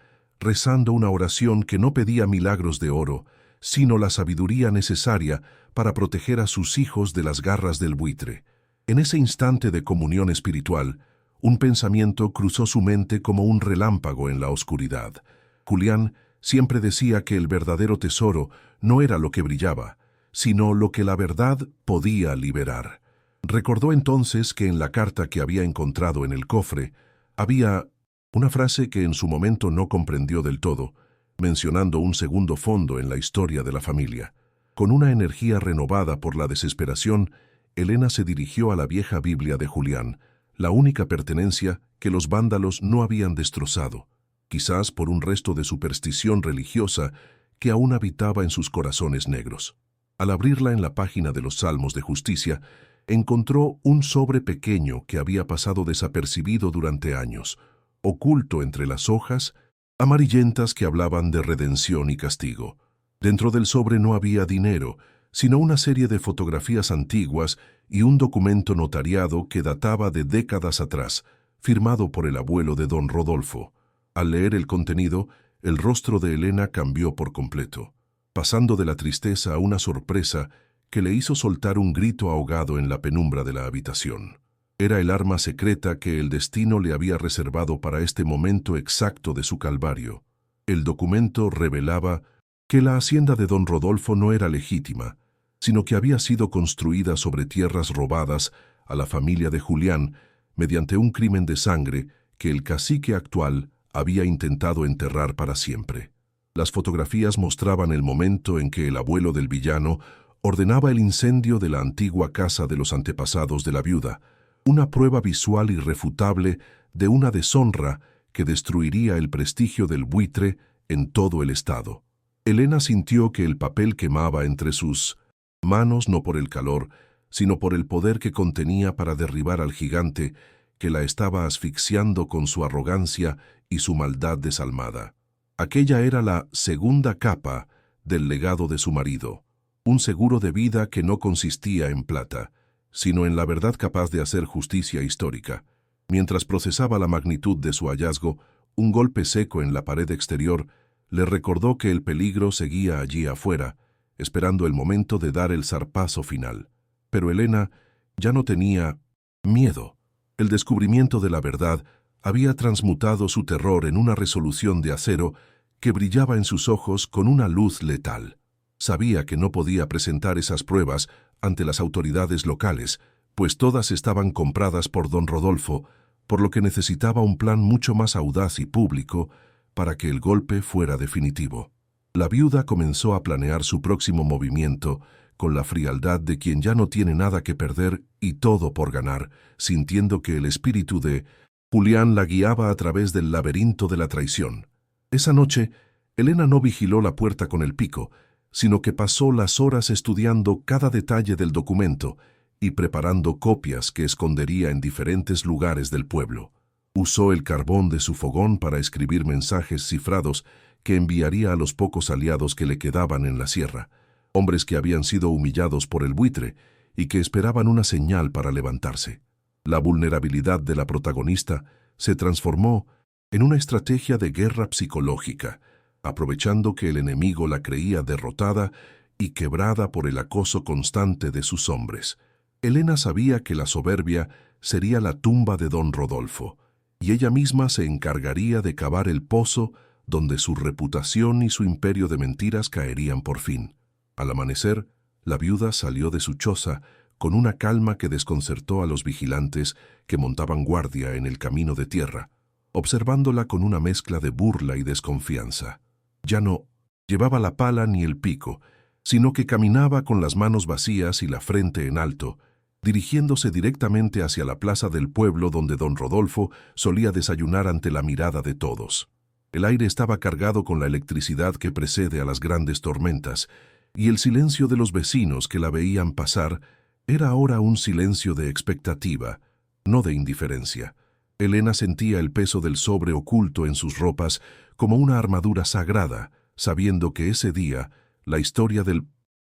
rezando una oración que no pedía milagros de oro, sino la sabiduría necesaria para proteger a sus hijos de las garras del buitre. En ese instante de comunión espiritual, un pensamiento cruzó su mente como un relámpago en la oscuridad. Julián siempre decía que el verdadero tesoro no era lo que brillaba, sino lo que la verdad podía liberar. Recordó entonces que en la carta que había encontrado en el cofre había una frase que en su momento no comprendió del todo, mencionando un segundo fondo en la historia de la familia. Con una energía renovada por la desesperación, Elena se dirigió a la vieja Biblia de Julián, la única pertenencia que los vándalos no habían destrozado. quizás por un resto de superstición religiosa que aún habitaba en sus corazones negros. Al abrirla en la página de los Salmos de Justicia, encontró un sobre pequeño que había pasado desapercibido durante años, oculto entre las hojas amarillentas que hablaban de redención y castigo. Dentro del sobre no había dinero, sino una serie de fotografías antiguas y un documento notariado que databa de décadas atrás, firmado por el abuelo de don Rodolfo. Al leer el contenido, el rostro de Elena cambió por completo, pasando de la tristeza a una sorpresa que le hizo soltar un grito ahogado en la penumbra de la habitación. Era el arma secreta que el destino le había reservado para este momento exacto de su calvario. El documento revelaba que la hacienda de don Rodolfo no era legítima, sino que había sido construida sobre tierras robadas a la familia de Julián mediante un crimen de sangre que el cacique actual había intentado enterrar para siempre. Las fotografías mostraban el momento en que el abuelo del villano ordenaba el incendio de la antigua casa de los antepasados de la viuda, una prueba visual irrefutable de una deshonra que destruiría el prestigio del buitre en todo el estado. Elena sintió que el papel quemaba entre sus manos no por el calor, sino por el poder que contenía para derribar al gigante que la estaba asfixiando con su arrogancia y su maldad desalmada. Aquella era la segunda capa del legado de su marido, un seguro de vida que no consistía en plata, sino en la verdad capaz de hacer justicia histórica. Mientras procesaba la magnitud de su hallazgo, un golpe seco en la pared exterior le recordó que el peligro seguía allí afuera, esperando el momento de dar el zarpazo final. Pero Elena ya no tenía miedo. El descubrimiento de la verdad había transmutado su terror en una resolución de acero que brillaba en sus ojos con una luz letal. Sabía que no podía presentar esas pruebas ante las autoridades locales, pues todas estaban compradas por don Rodolfo, por lo que necesitaba un plan mucho más audaz y público para que el golpe fuera definitivo. La viuda comenzó a planear su próximo movimiento con la frialdad de quien ya no tiene nada que perder y todo por ganar, sintiendo que el espíritu de Julián la guiaba a través del laberinto de la traición. Esa noche, Elena no vigiló la puerta con el pico, sino que pasó las horas estudiando cada detalle del documento y preparando copias que escondería en diferentes lugares del pueblo. Usó el carbón de su fogón para escribir mensajes cifrados que enviaría a los pocos aliados que le quedaban en la sierra, hombres que habían sido humillados por el buitre y que esperaban una señal para levantarse. La vulnerabilidad de la protagonista se transformó en una estrategia de guerra psicológica, aprovechando que el enemigo la creía derrotada y quebrada por el acoso constante de sus hombres. Elena sabía que la soberbia sería la tumba de don Rodolfo, y ella misma se encargaría de cavar el pozo donde su reputación y su imperio de mentiras caerían por fin. Al amanecer, la viuda salió de su choza con una calma que desconcertó a los vigilantes que montaban guardia en el camino de tierra, observándola con una mezcla de burla y desconfianza. Ya no llevaba la pala ni el pico, sino que caminaba con las manos vacías y la frente en alto, dirigiéndose directamente hacia la plaza del pueblo donde don Rodolfo solía desayunar ante la mirada de todos. El aire estaba cargado con la electricidad que precede a las grandes tormentas, y el silencio de los vecinos que la veían pasar era ahora un silencio de expectativa, no de indiferencia. Elena sentía el peso del sobre oculto en sus ropas como una armadura sagrada, sabiendo que ese día la historia del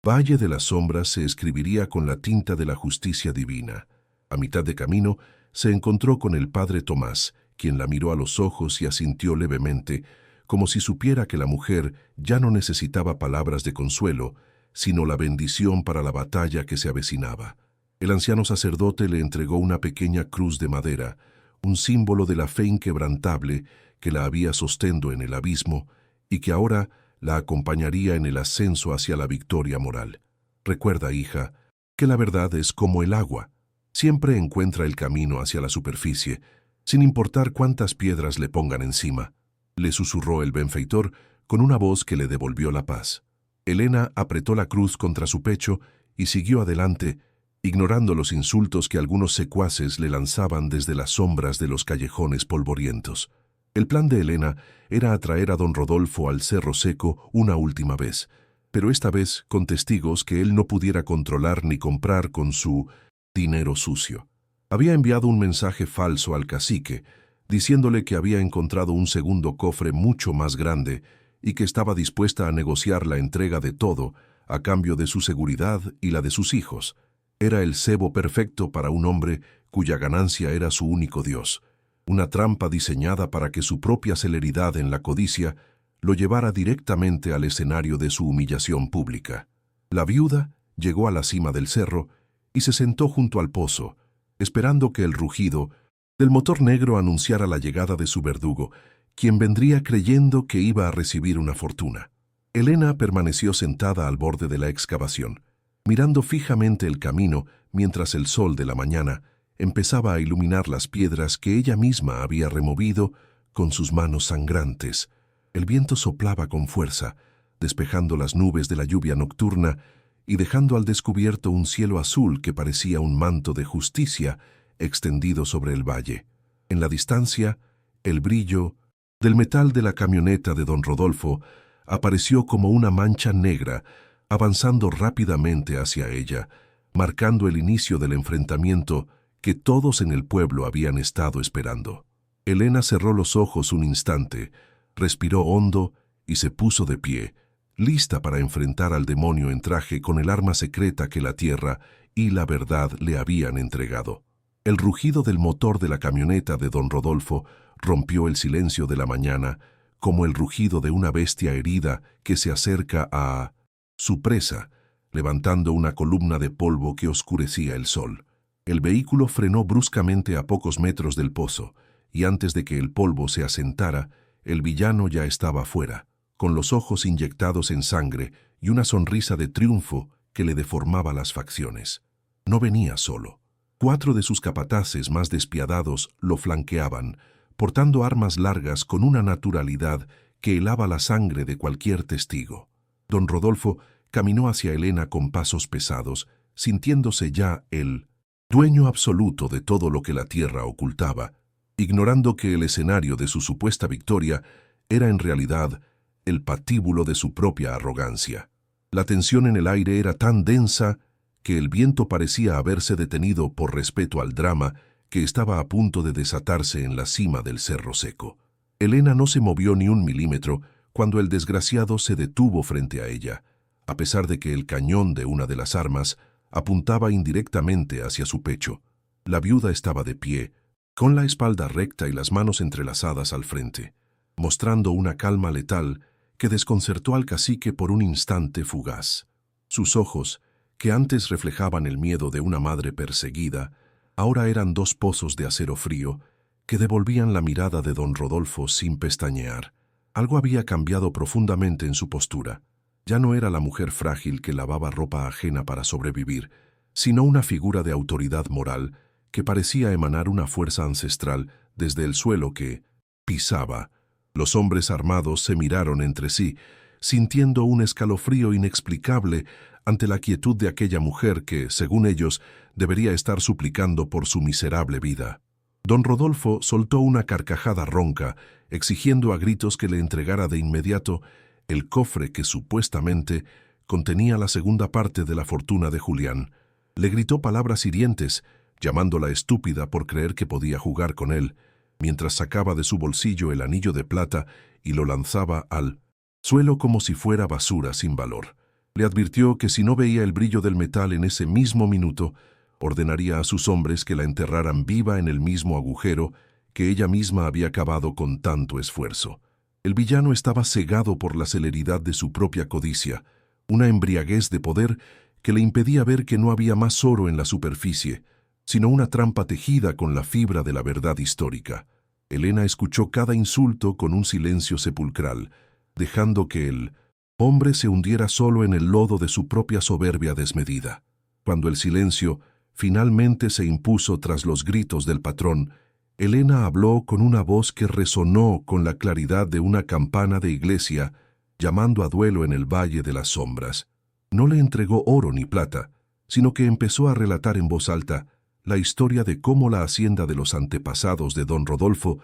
Valle de las Sombras se escribiría con la tinta de la justicia divina. A mitad de camino se encontró con el padre Tomás, quien la miró a los ojos y asintió levemente, como si supiera que la mujer ya no necesitaba palabras de consuelo, sino la bendición para la batalla que se avecinaba. El anciano sacerdote le entregó una pequeña cruz de madera, un símbolo de la fe inquebrantable que la había sostenido en el abismo y que ahora la acompañaría en el ascenso hacia la victoria moral. Recuerda, hija, que la verdad es como el agua. Siempre encuentra el camino hacia la superficie, sin importar cuántas piedras le pongan encima, le susurró el benfeitor con una voz que le devolvió la paz. Elena apretó la cruz contra su pecho y siguió adelante, ignorando los insultos que algunos secuaces le lanzaban desde las sombras de los callejones polvorientos. El plan de Elena era atraer a don Rodolfo al Cerro Seco una última vez, pero esta vez con testigos que él no pudiera controlar ni comprar con su dinero sucio. Había enviado un mensaje falso al cacique, diciéndole que había encontrado un segundo cofre mucho más grande y que estaba dispuesta a negociar la entrega de todo a cambio de su seguridad y la de sus hijos. Era el cebo perfecto para un hombre cuya ganancia era su único Dios, una trampa diseñada para que su propia celeridad en la codicia lo llevara directamente al escenario de su humillación pública. La viuda llegó a la cima del cerro y se sentó junto al pozo, esperando que el rugido del motor negro anunciara la llegada de su verdugo, quien vendría creyendo que iba a recibir una fortuna. Elena permaneció sentada al borde de la excavación, mirando fijamente el camino mientras el sol de la mañana empezaba a iluminar las piedras que ella misma había removido con sus manos sangrantes. El viento soplaba con fuerza, despejando las nubes de la lluvia nocturna y dejando al descubierto un cielo azul que parecía un manto de justicia extendido sobre el valle. En la distancia, el brillo del metal de la camioneta de don Rodolfo apareció como una mancha negra, avanzando rápidamente hacia ella, marcando el inicio del enfrentamiento que todos en el pueblo habían estado esperando. Elena cerró los ojos un instante, respiró hondo y se puso de pie, lista para enfrentar al demonio en traje con el arma secreta que la tierra y la verdad le habían entregado. El rugido del motor de la camioneta de don Rodolfo rompió el silencio de la mañana, como el rugido de una bestia herida que se acerca a su presa, levantando una columna de polvo que oscurecía el sol. El vehículo frenó bruscamente a pocos metros del pozo, y antes de que el polvo se asentara, el villano ya estaba fuera, con los ojos inyectados en sangre y una sonrisa de triunfo que le deformaba las facciones. No venía solo. 4 de sus capataces más despiadados lo flanqueaban, portando armas largas con una naturalidad que helaba la sangre de cualquier testigo. Don Rodolfo caminó hacia Elena con pasos pesados, sintiéndose ya el dueño absoluto de todo lo que la tierra ocultaba, ignorando que el escenario de su supuesta victoria era en realidad el patíbulo de su propia arrogancia. La tensión en el aire era tan densa que el viento parecía haberse detenido por respeto al drama que estaba a punto de desatarse en la cima del Cerro Seco. Elena no se movió ni un milímetro cuando el desgraciado se detuvo frente a ella, a pesar de que el cañón de una de las armas apuntaba indirectamente hacia su pecho. La viuda estaba de pie, con la espalda recta y las manos entrelazadas al frente, mostrando una calma letal que desconcertó al cacique por un instante fugaz. Sus ojos, que antes reflejaban el miedo de una madre perseguida, ahora eran 2 pozos de acero frío que devolvían la mirada de don Rodolfo sin pestañear. Algo había cambiado profundamente en su postura. Ya no era la mujer frágil que lavaba ropa ajena para sobrevivir, sino una figura de autoridad moral que parecía emanar una fuerza ancestral desde el suelo que pisaba. Los hombres armados se miraron entre sí, sintiendo un escalofrío inexplicable ante la quietud de aquella mujer que, según ellos, debería estar suplicando por su miserable vida. Don Rodolfo soltó una carcajada ronca, exigiendo a gritos que le entregara de inmediato el cofre que supuestamente contenía la segunda parte de la fortuna de Julián. Le gritó palabras hirientes, llamándola estúpida por creer que podía jugar con él, mientras sacaba de su bolsillo el anillo de plata y lo lanzaba al suelo como si fuera basura sin valor. Le advirtió que si no veía el brillo del metal en ese mismo minuto, ordenaría a sus hombres que la enterraran viva en el mismo agujero que ella misma había cavado con tanto esfuerzo. El villano estaba cegado por la celeridad de su propia codicia, una embriaguez de poder que le impedía ver que no había más oro en la superficie, sino una trampa tejida con la fibra de la verdad histórica. Elena escuchó cada insulto con un silencio sepulcral, dejando que el hombre se hundiera solo en el lodo de su propia soberbia desmedida. Cuando el silencio finalmente se impuso tras los gritos del patrón, Elena habló con una voz que resonó con la claridad de una campana de iglesia, llamando a duelo en el Valle de las Sombras. No le entregó oro ni plata, sino que empezó a relatar en voz alta la historia de cómo la hacienda de los antepasados de don Rodolfo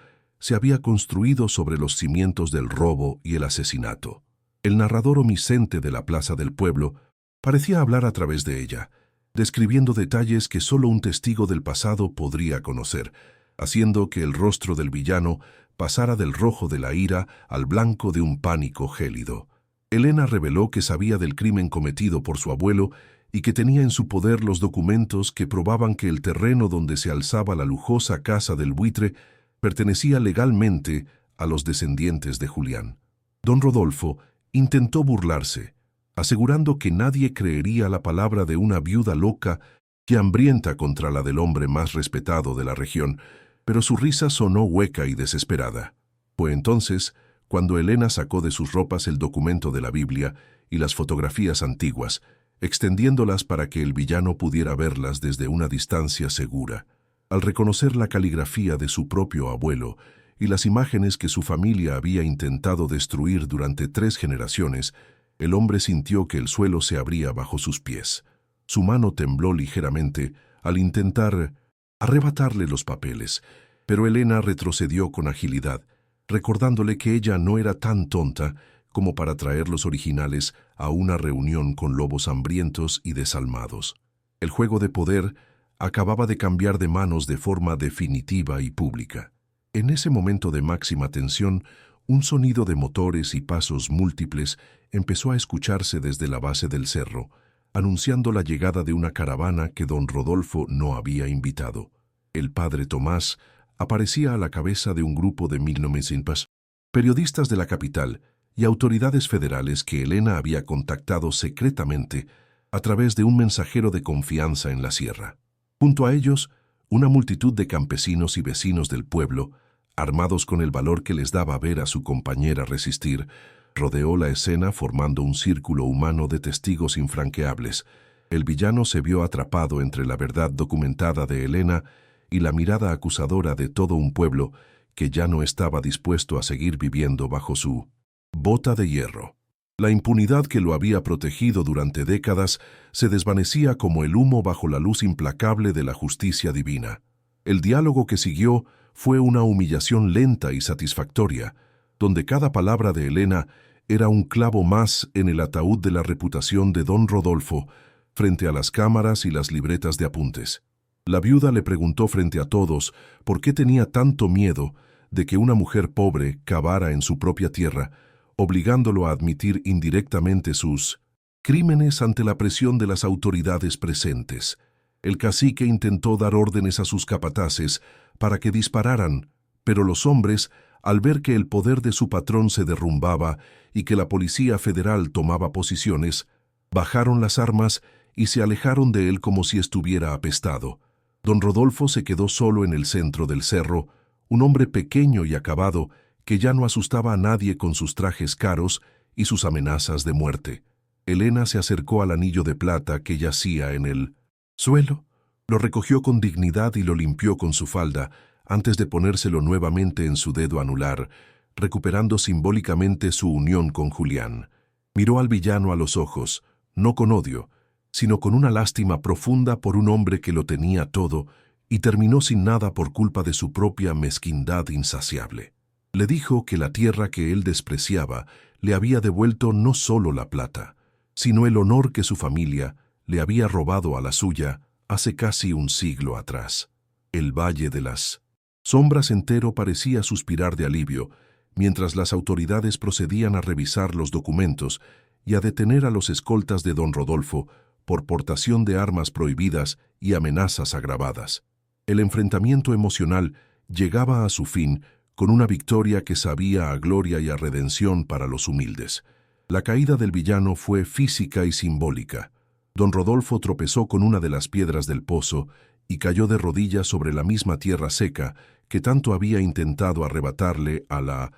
se había construido sobre los cimientos del robo y el asesinato. El narrador omiscente de la plaza del pueblo parecía hablar a través de ella, describiendo detalles que solo un testigo del pasado podría conocer, haciendo que el rostro del villano pasara del rojo de la ira al blanco de un pánico gélido. Elena reveló que sabía del crimen cometido por su abuelo y que tenía en su poder los documentos que probaban que el terreno donde se alzaba la lujosa casa del buitre pertenecía legalmente a los descendientes de Julián. Don Rodolfo intentó burlarse, asegurando que nadie creería la palabra de una viuda loca que hambrienta contra la del hombre más respetado de la región, pero su risa sonó hueca y desesperada. Fue entonces cuando Elena sacó de sus ropas el documento de la Biblia y las fotografías antiguas, extendiéndolas para que el villano pudiera verlas desde una distancia segura. Al reconocer la caligrafía de su propio abuelo y las imágenes que su familia había intentado destruir durante 3 generaciones, el hombre sintió que el suelo se abría bajo sus pies. Su mano tembló ligeramente al intentar arrebatarle los papeles, pero Elena retrocedió con agilidad, recordándole que ella no era tan tonta como para traer los originales a una reunión con lobos hambrientos y desalmados. El juego de poder acababa de cambiar de manos de forma definitiva y pública. En ese momento de máxima tensión, un sonido de motores y pasos múltiples empezó a escucharse desde la base del cerro, anunciando la llegada de una caravana que don Rodolfo no había invitado. El padre Tomás aparecía a la cabeza de un grupo de 1900 periodistas de la capital y autoridades federales que Elena había contactado secretamente a través de un mensajero de confianza en la sierra. Junto a ellos, una multitud de campesinos y vecinos del pueblo, armados con el valor que les daba ver a su compañera resistir, rodeó la escena formando un círculo humano de testigos infranqueables. El villano se vio atrapado entre la verdad documentada de Elena y la mirada acusadora de todo un pueblo que ya no estaba dispuesto a seguir viviendo bajo su bota de hierro. La impunidad que lo había protegido durante décadas se desvanecía como el humo bajo la luz implacable de la justicia divina. El diálogo que siguió fue una humillación lenta y satisfactoria, donde cada palabra de Elena era un clavo más en el ataúd de la reputación de don Rodolfo frente a las cámaras y las libretas de apuntes. La viuda le preguntó frente a todos por qué tenía tanto miedo de que una mujer pobre cavara en su propia tierra, obligándolo a admitir indirectamente sus crímenes ante la presión de las autoridades presentes. El cacique intentó dar órdenes a sus capataces para que dispararan, pero los hombres, al ver que el poder de su patrón se derrumbaba y que la Policía Federal tomaba posiciones, bajaron las armas y se alejaron de él como si estuviera apestado. Don Rodolfo se quedó solo en el centro del cerro, un hombre pequeño y acabado que ya no asustaba a nadie con sus trajes caros y sus amenazas de muerte. Elena se acercó al anillo de plata que yacía en el suelo, lo recogió con dignidad y lo limpió con su falda antes de ponérselo nuevamente en su dedo anular, recuperando simbólicamente su unión con Julián. Miró al villano a los ojos, no con odio, sino con una lástima profunda por un hombre que lo tenía todo y terminó sin nada por culpa de su propia mezquindad insaciable. Le dijo que la tierra que él despreciaba le había devuelto no solo la plata, sino el honor que su familia le había robado a la suya hace casi un siglo atrás. El Valle de las Sombras entero parecía suspirar de alivio, mientras las autoridades procedían a revisar los documentos y a detener a los escoltas de don Rodolfo por portación de armas prohibidas y amenazas agravadas. El enfrentamiento emocional llegaba a su fin con una victoria que sabía a gloria y a redención para los humildes. La caída del villano fue física y simbólica. Don Rodolfo tropezó con una de las piedras del pozo y cayó de rodillas sobre la misma tierra seca que tanto había intentado arrebatarle a la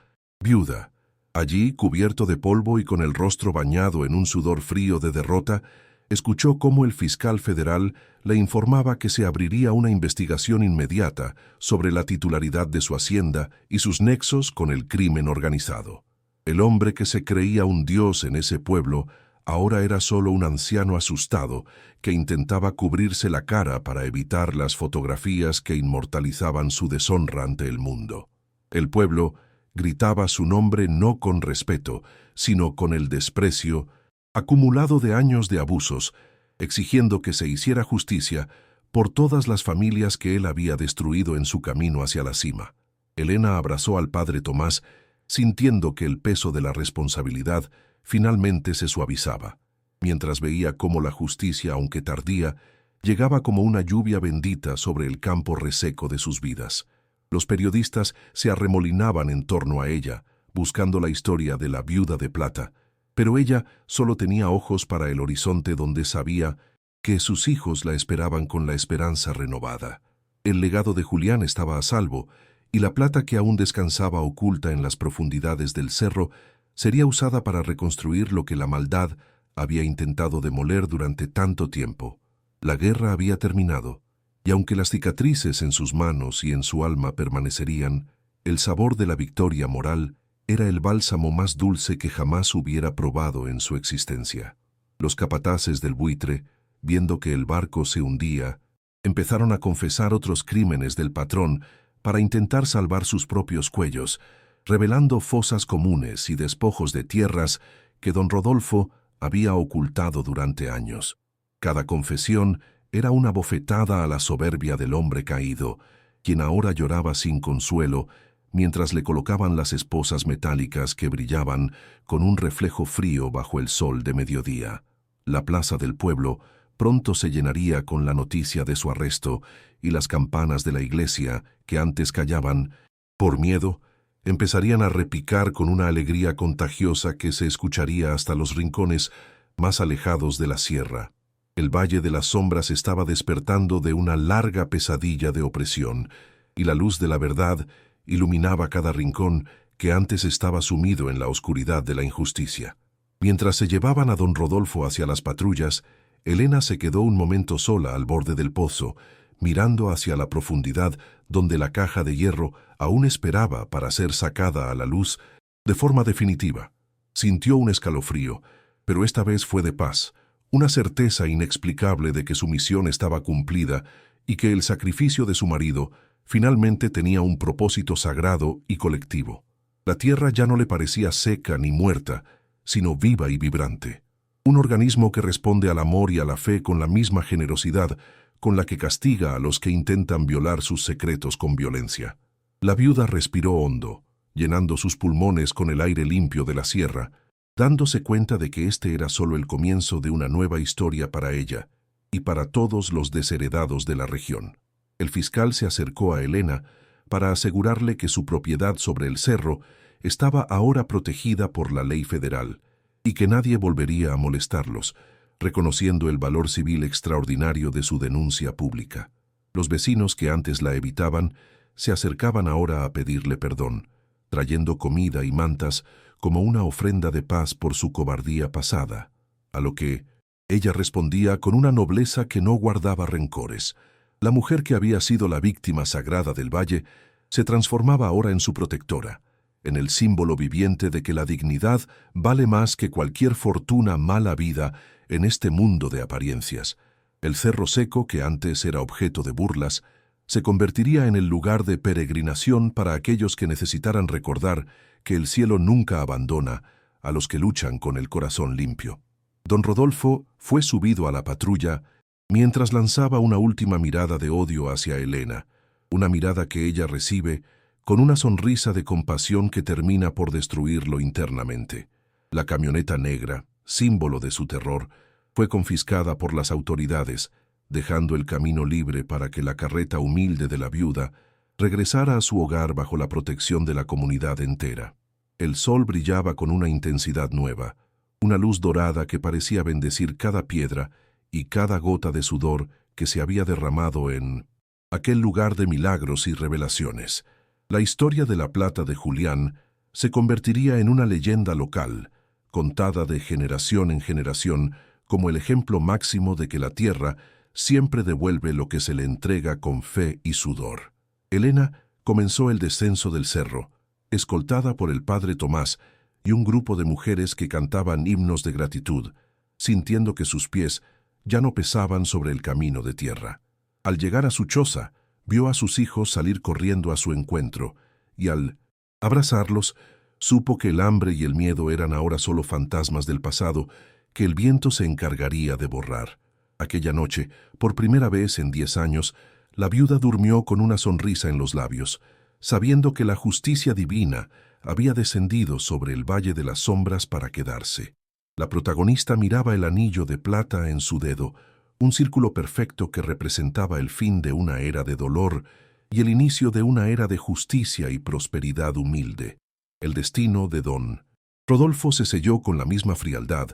viuda. Allí, cubierto de polvo y con el rostro bañado en un sudor frío de derrota, escuchó cómo el fiscal federal le informaba que se abriría una investigación inmediata sobre la titularidad de su hacienda y sus nexos con el crimen organizado. El hombre que se creía un dios en ese pueblo ahora era solo un anciano asustado que intentaba cubrirse la cara para evitar las fotografías que inmortalizaban su deshonra ante el mundo. El pueblo gritaba su nombre no con respeto, sino con el desprecio acumulado de años de abusos, exigiendo que se hiciera justicia por todas las familias que él había destruido en su camino hacia la cima. Elena abrazó al padre Tomás, sintiendo que el peso de la responsabilidad finalmente se suavizaba, mientras veía cómo la justicia, aunque tardía, llegaba como una lluvia bendita sobre el campo reseco de sus vidas. Los periodistas se arremolinaban en torno a ella, buscando la historia de la viuda de plata, pero ella solo tenía ojos para el horizonte donde sabía que sus hijos la esperaban con la esperanza renovada. El legado de Julián estaba a salvo, y la plata que aún descansaba oculta en las profundidades del cerro sería usada para reconstruir lo que la maldad había intentado demoler durante tanto tiempo. La guerra había terminado, y aunque las cicatrices en sus manos y en su alma permanecerían, el sabor de la victoria moral era el bálsamo más dulce que jamás hubiera probado en su existencia. Los capataces del buitre, viendo que el barco se hundía, empezaron a confesar otros crímenes del patrón para intentar salvar sus propios cuellos, revelando fosas comunes y despojos de tierras que don Rodolfo había ocultado durante años. Cada confesión era una bofetada a la soberbia del hombre caído, quien ahora lloraba sin consuelo, mientras le colocaban las esposas metálicas que brillaban con un reflejo frío bajo el sol de mediodía. La plaza del pueblo pronto se llenaría con la noticia de su arresto, y las campanas de la iglesia, que antes callaban por miedo, empezarían a repicar con una alegría contagiosa que se escucharía hasta los rincones más alejados de la sierra. El Valle de las Sombras estaba despertando de una larga pesadilla de opresión, y la luz de la verdad iluminaba cada rincón que antes estaba sumido en la oscuridad de la injusticia. Mientras se llevaban a don Rodolfo hacia las patrullas, Elena se quedó un momento sola al borde del pozo, mirando hacia la profundidad donde la caja de hierro aún esperaba para ser sacada a la luz de forma definitiva. Sintió un escalofrío, pero esta vez fue de paz, una certeza inexplicable de que su misión estaba cumplida y que el sacrificio de su marido finalmente tenía un propósito sagrado y colectivo. La tierra ya no le parecía seca ni muerta, sino viva y vibrante. Un organismo que responde al amor y a la fe con la misma generosidad con la que castiga a los que intentan violar sus secretos con violencia. La viuda respiró hondo, llenando sus pulmones con el aire limpio de la sierra, dándose cuenta de que este era solo el comienzo de una nueva historia para ella y para todos los desheredados de la región. El fiscal se acercó a Elena para asegurarle que su propiedad sobre el cerro estaba ahora protegida por la ley federal y que nadie volvería a molestarlos, reconociendo el valor civil extraordinario de su denuncia pública. Los vecinos que antes la evitaban se acercaban ahora a pedirle perdón, trayendo comida y mantas como una ofrenda de paz por su cobardía pasada, a lo que ella respondía con una nobleza que no guardaba rencores. La mujer que había sido la víctima sagrada del valle se transformaba ahora en su protectora, en el símbolo viviente de que la dignidad vale más que cualquier fortuna mal habida en este mundo de apariencias. El cerro seco, que antes era objeto de burlas, se convertiría en el lugar de peregrinación para aquellos que necesitaran recordar que el cielo nunca abandona a los que luchan con el corazón limpio. Don Rodolfo fue subido a la patrulla mientras lanzaba una última mirada de odio hacia Elena, una mirada que ella recibe con una sonrisa de compasión que termina por destruirlo internamente. La camioneta negra, símbolo de su terror, fue confiscada por las autoridades, dejando el camino libre para que la carreta humilde de la viuda regresara a su hogar bajo la protección de la comunidad entera. El sol brillaba con una intensidad nueva, una luz dorada que parecía bendecir cada piedra y cada gota de sudor que se había derramado en aquel lugar de milagros y revelaciones. La historia de la plata de Julián se convertiría en una leyenda local, contada de generación en generación como el ejemplo máximo de que la tierra siempre devuelve lo que se le entrega con fe y sudor. Elena comenzó el descenso del cerro, escoltada por el padre Tomás y un grupo de mujeres que cantaban himnos de gratitud, sintiendo que sus pies ya no pesaban sobre el camino de tierra. Al llegar a su choza, vio a sus hijos salir corriendo a su encuentro, y al abrazarlos, supo que el hambre y el miedo eran ahora solo fantasmas del pasado que el viento se encargaría de borrar. Aquella noche, por primera vez en 10 años, la viuda durmió con una sonrisa en los labios, sabiendo que la justicia divina había descendido sobre el Valle de las Sombras para quedarse. La protagonista miraba el anillo de plata en su dedo, un círculo perfecto que representaba el fin de una era de dolor y el inicio de una era de justicia y prosperidad humilde. El destino de don Rodolfo se selló con la misma frialdad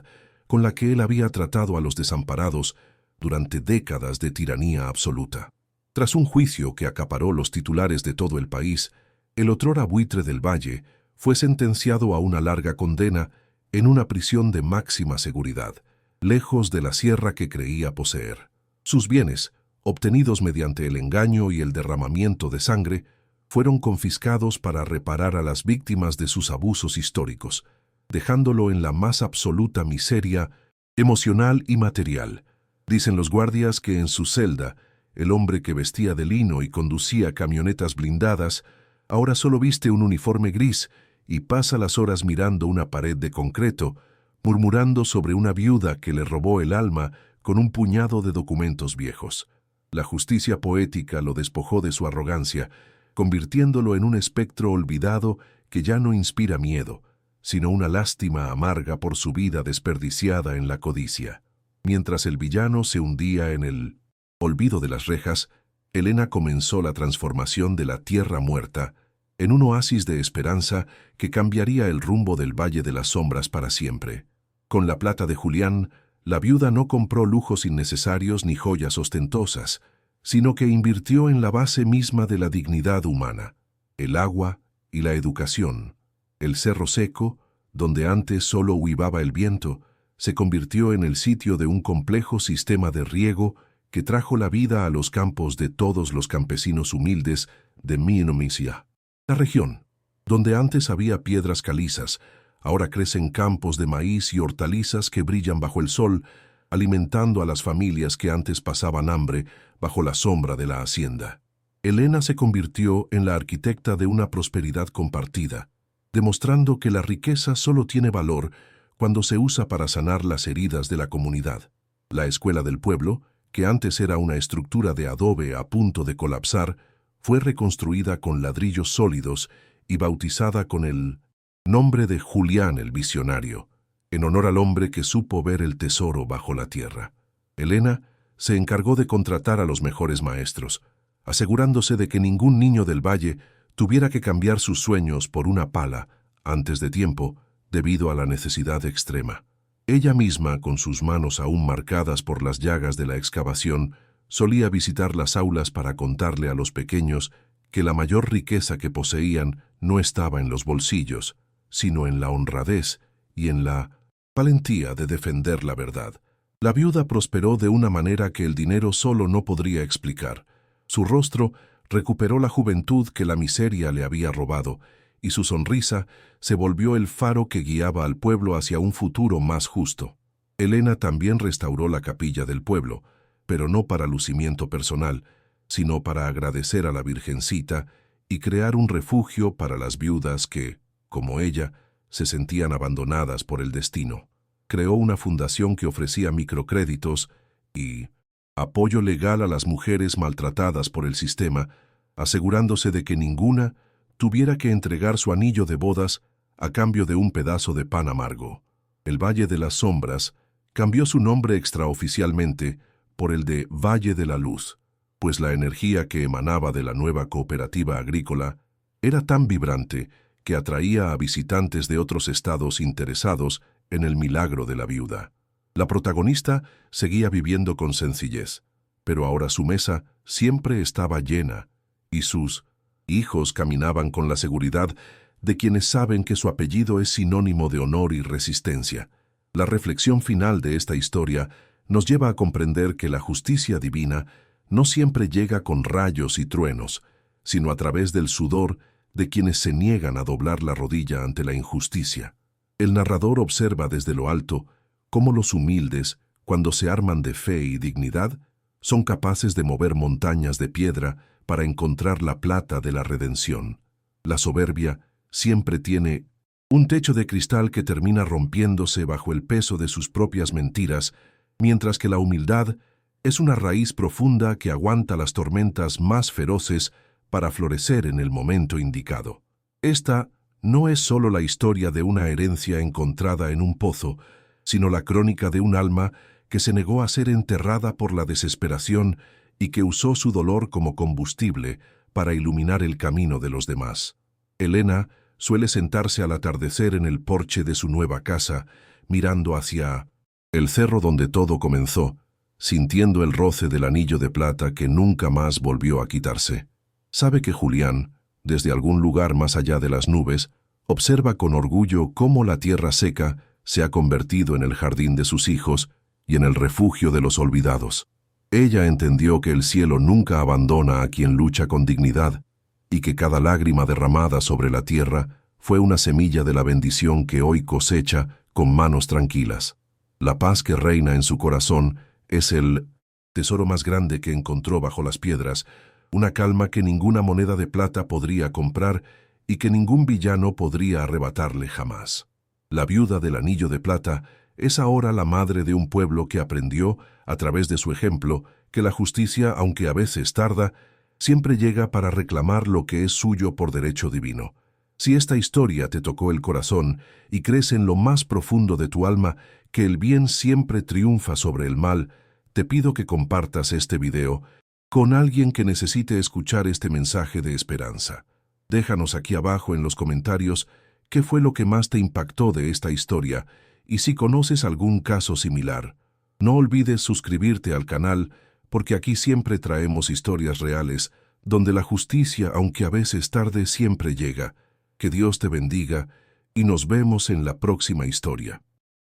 con la que él había tratado a los desamparados durante décadas de tiranía absoluta. Tras un juicio que acaparó los titulares de todo el país, el otrora buitre del Valle fue sentenciado a una larga condena en una prisión de máxima seguridad, lejos de la sierra que creía poseer. Sus bienes, obtenidos mediante el engaño y el derramamiento de sangre, fueron confiscados para reparar a las víctimas de sus abusos históricos, dejándolo en la más absoluta miseria emocional y material. Dicen los guardias que en su celda, el hombre que vestía de lino y conducía camionetas blindadas, ahora solo viste un uniforme gris y pasa las horas mirando una pared de concreto, murmurando sobre una viuda que le robó el alma con un puñado de documentos viejos. La justicia poética lo despojó de su arrogancia, convirtiéndolo en un espectro olvidado que ya no inspira miedo, sino una lástima amarga por su vida desperdiciada en la codicia. Mientras el villano se hundía en el olvido de las rejas, Elena comenzó la transformación de la tierra muerta en un oasis de esperanza que cambiaría el rumbo del Valle de las Sombras para siempre. Con la plata de Julián, la viuda no compró lujos innecesarios ni joyas ostentosas, sino que invirtió en la base misma de la dignidad humana, el agua y la educación. El cerro seco, donde antes solo uivaba el viento, se convirtió en el sitio de un complejo sistema de riego que trajo la vida a los campos de todos los campesinos humildes de Minomisia. La región, donde antes había piedras calizas, ahora crecen campos de maíz y hortalizas que brillan bajo el sol, alimentando a las familias que antes pasaban hambre bajo la sombra de la hacienda. Elena se convirtió en la arquitecta de una prosperidad compartida, demostrando que la riqueza solo tiene valor cuando se usa para sanar las heridas de la comunidad. La escuela del pueblo, que antes era una estructura de adobe a punto de colapsar, fue reconstruida con ladrillos sólidos y bautizada con el nombre de Julián el Visionario, en honor al hombre que supo ver el tesoro bajo la tierra. Elena se encargó de contratar a los mejores maestros, asegurándose de que ningún niño del valle tuviera que cambiar sus sueños por una pala antes de tiempo debido a la necesidad extrema. Ella misma, con sus manos aún marcadas por las llagas de la excavación, solía visitar las aulas para contarle a los pequeños que la mayor riqueza que poseían no estaba en los bolsillos, sino en la honradez y en la valentía de defender la verdad. La viuda prosperó de una manera que el dinero solo no podría explicar. Su rostro recuperó la juventud que la miseria le había robado, y su sonrisa se volvió el faro que guiaba al pueblo hacia un futuro más justo. Elena también restauró la capilla del pueblo, pero no para lucimiento personal, sino para agradecer a la Virgencita y crear un refugio para las viudas que, como ella, se sentían abandonadas por el destino. Creó una fundación que ofrecía microcréditos y apoyo legal a las mujeres maltratadas por el sistema, asegurándose de que ninguna tuviera que entregar su anillo de bodas a cambio de un pedazo de pan amargo. El Valle de las Sombras cambió su nombre extraoficialmente por el de Valle de la Luz, pues la energía que emanaba de la nueva cooperativa agrícola era tan vibrante que atraía a visitantes de otros estados interesados en el milagro de la viuda. La protagonista seguía viviendo con sencillez, pero ahora su mesa siempre estaba llena y sus hijos caminaban con la seguridad de quienes saben que su apellido es sinónimo de honor y resistencia. La reflexión final de esta historia nos lleva a comprender que la justicia divina no siempre llega con rayos y truenos, sino a través del sudor de quienes se niegan a doblar la rodilla ante la injusticia. El narrador observa desde lo alto cómo los humildes, cuando se arman de fe y dignidad, son capaces de mover montañas de piedra para encontrar la plata de la redención. La soberbia siempre tiene un techo de cristal que termina rompiéndose bajo el peso de sus propias mentiras, mientras que la humildad es una raíz profunda que aguanta las tormentas más feroces para florecer en el momento indicado. Esta no es solo la historia de una herencia encontrada en un pozo, sino la crónica de un alma que se negó a ser enterrada por la desesperación y que usó su dolor como combustible para iluminar el camino de los demás. Elena suele sentarse al atardecer en el porche de su nueva casa, mirando hacia el cerro donde todo comenzó, sintiendo el roce del anillo de plata que nunca más volvió a quitarse. Sabe que Julián, desde algún lugar más allá de las nubes, observa con orgullo cómo la tierra seca se ha convertido en el jardín de sus hijos y en el refugio de los olvidados. Ella entendió que el cielo nunca abandona a quien lucha con dignidad y que cada lágrima derramada sobre la tierra fue una semilla de la bendición que hoy cosecha con manos tranquilas. La paz que reina en su corazón es el tesoro más grande que encontró bajo las piedras, una calma que ninguna moneda de plata podría comprar y que ningún villano podría arrebatarle jamás. La viuda del anillo de plata es ahora la madre de un pueblo que aprendió, a través de su ejemplo, que la justicia, aunque a veces tarda, siempre llega para reclamar lo que es suyo por derecho divino. Si esta historia te tocó el corazón y crees en lo más profundo de tu alma que el bien siempre triunfa sobre el mal, te pido que compartas este video con alguien que necesite escuchar este mensaje de esperanza. Déjanos aquí abajo en los comentarios qué fue lo que más te impactó de esta historia y si conoces algún caso similar. No olvides suscribirte al canal porque aquí siempre traemos historias reales donde la justicia, aunque a veces tarde, siempre llega. Que Dios te bendiga y nos vemos en la próxima historia.